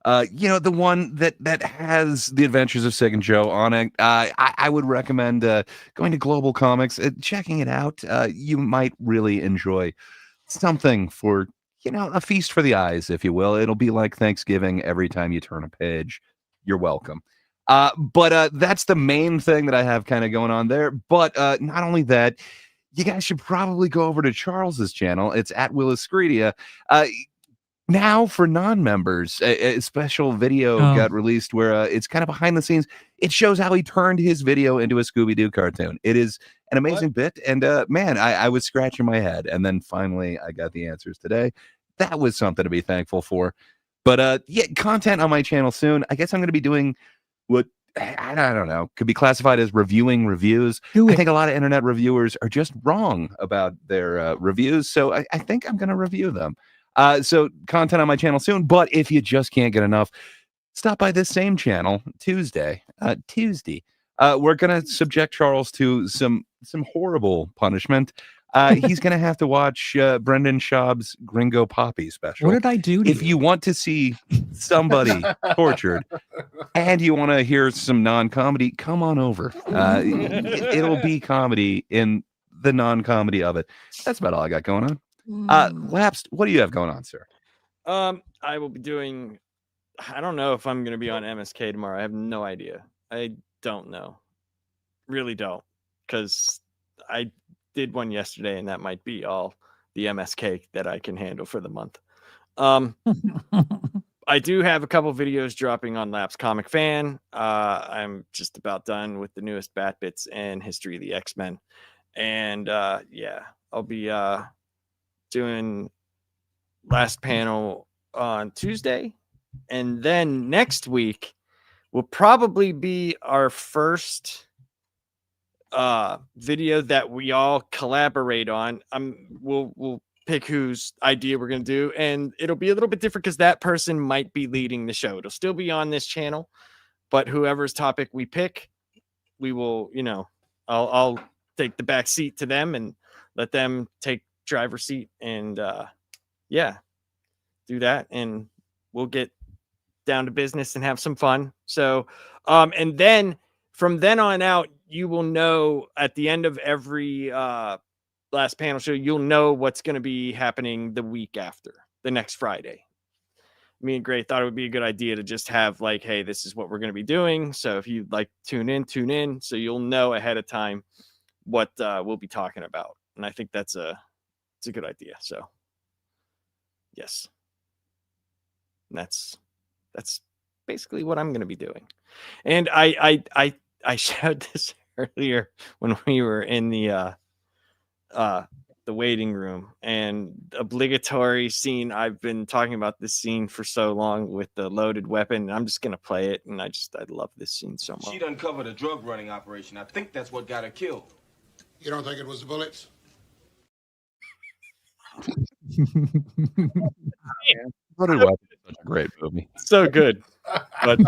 the one that has the Adventures of Sig and Joe on it. I would recommend going to Global Comics, checking it out. You might really enjoy something for a feast for the eyes, if you will. It'll be like Thanksgiving every time you turn a page. You're welcome. But that's the main thing that I have kind of going on there. But not only that, you guys should probably go over to Charles's channel. It's at Willis Screedia. Now for non-members, a special video got released where it's kind of behind the scenes. It shows how he turned his video into a Scooby-Doo cartoon. It is an amazing bit. And man, I was scratching my head. And then finally I got the answers today. That was something to be thankful for. But content on my channel soon. I guess I'm going to be doing what I don't know, could be classified as reviewing reviews. I think a lot of internet reviewers are just wrong about their reviews. So I think I'm going to review them. So content on my channel soon. But if you just can't get enough, stop by this same channel Tuesday. We're going to subject Charles to some horrible punishment. He's going to have to watch Brendan Schaub's Gringo Poppy special. What did I do to If you want to see somebody tortured and you want to hear some non-comedy, come on over. It'll be comedy in the non-comedy of it. That's about all I got going on. Lapsed, what do you have going on, sir? I will be doing, I don't know if I'm going to be on MSK tomorrow. I have no idea. I don't know. Really don't. Because I did one yesterday, and that might be all the MSK that I can handle for the month. I do have a couple videos dropping on Laps Comic Fan. I'm just about done with the newest Bat Bits and History of the X-Men. And I'll be doing last panel on Tuesday. And then next week will probably be our first video that we all collaborate on. We'll pick whose idea we're going to do, and it'll be a little bit different because that person might be leading the show. It'll still be on this channel, but whoever's topic we pick, we will, I'll take the back seat to them and let them take driver's seat and do that, and we'll get down to business and have some fun. So and then from then on out, you will know at the end of every last panel show, you'll know what's going to be happening the week after, the next Friday. Me and Gray thought it would be a good idea to just have like, hey, this is what we're going to be doing. So if you like tune in, so you'll know ahead of time what we'll be talking about. And I think it's a good idea. So yes, and that's basically what I'm going to be doing. And I showed this earlier when we were in the waiting room, and obligatory scene. I've been talking about this scene for so long with the loaded weapon, and I'm just gonna play it. And I love this scene so much. She'd uncovered a drug running operation. I think that's what got her killed. You don't think it was the bullets? Loaded Weapon is such a great movie. So good. But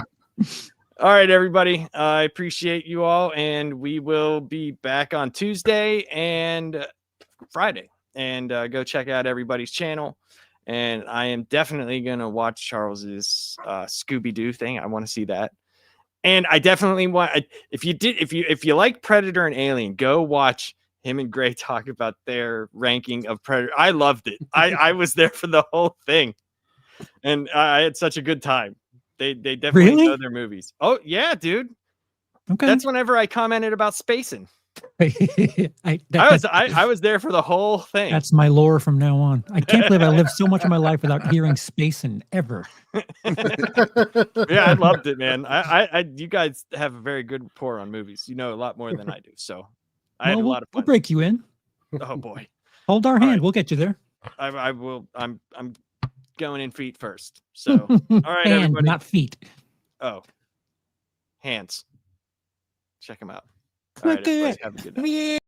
all right, everybody. I appreciate you all, and we will be back on Tuesday and Friday. And go check out everybody's channel. And I am definitely gonna watch Charles's Scooby-Doo thing. I want to see that. And I definitely want, if you like Predator and Alien, go watch him and Gray talk about their ranking of Predator. I loved it. I was there for the whole thing, and I had such a good time. They definitely know their movies. Oh yeah, dude. Okay. That's whenever I commented about spacing. I was there for the whole thing. That's my lore from now on. I can't believe I lived so much of my life without hearing Spacin' ever. Yeah, I loved it, man. You guys have a very good rapport on movies. You know a lot more than I do, so I had a lot of We'll fun. break you in. Oh boy, Hold our hand. right. We'll get you there. I will. I'm going in feet first. So all right, Hand, everybody. not feet. Oh, hands. Check them out. All right, Look everybody, at have a good night. it.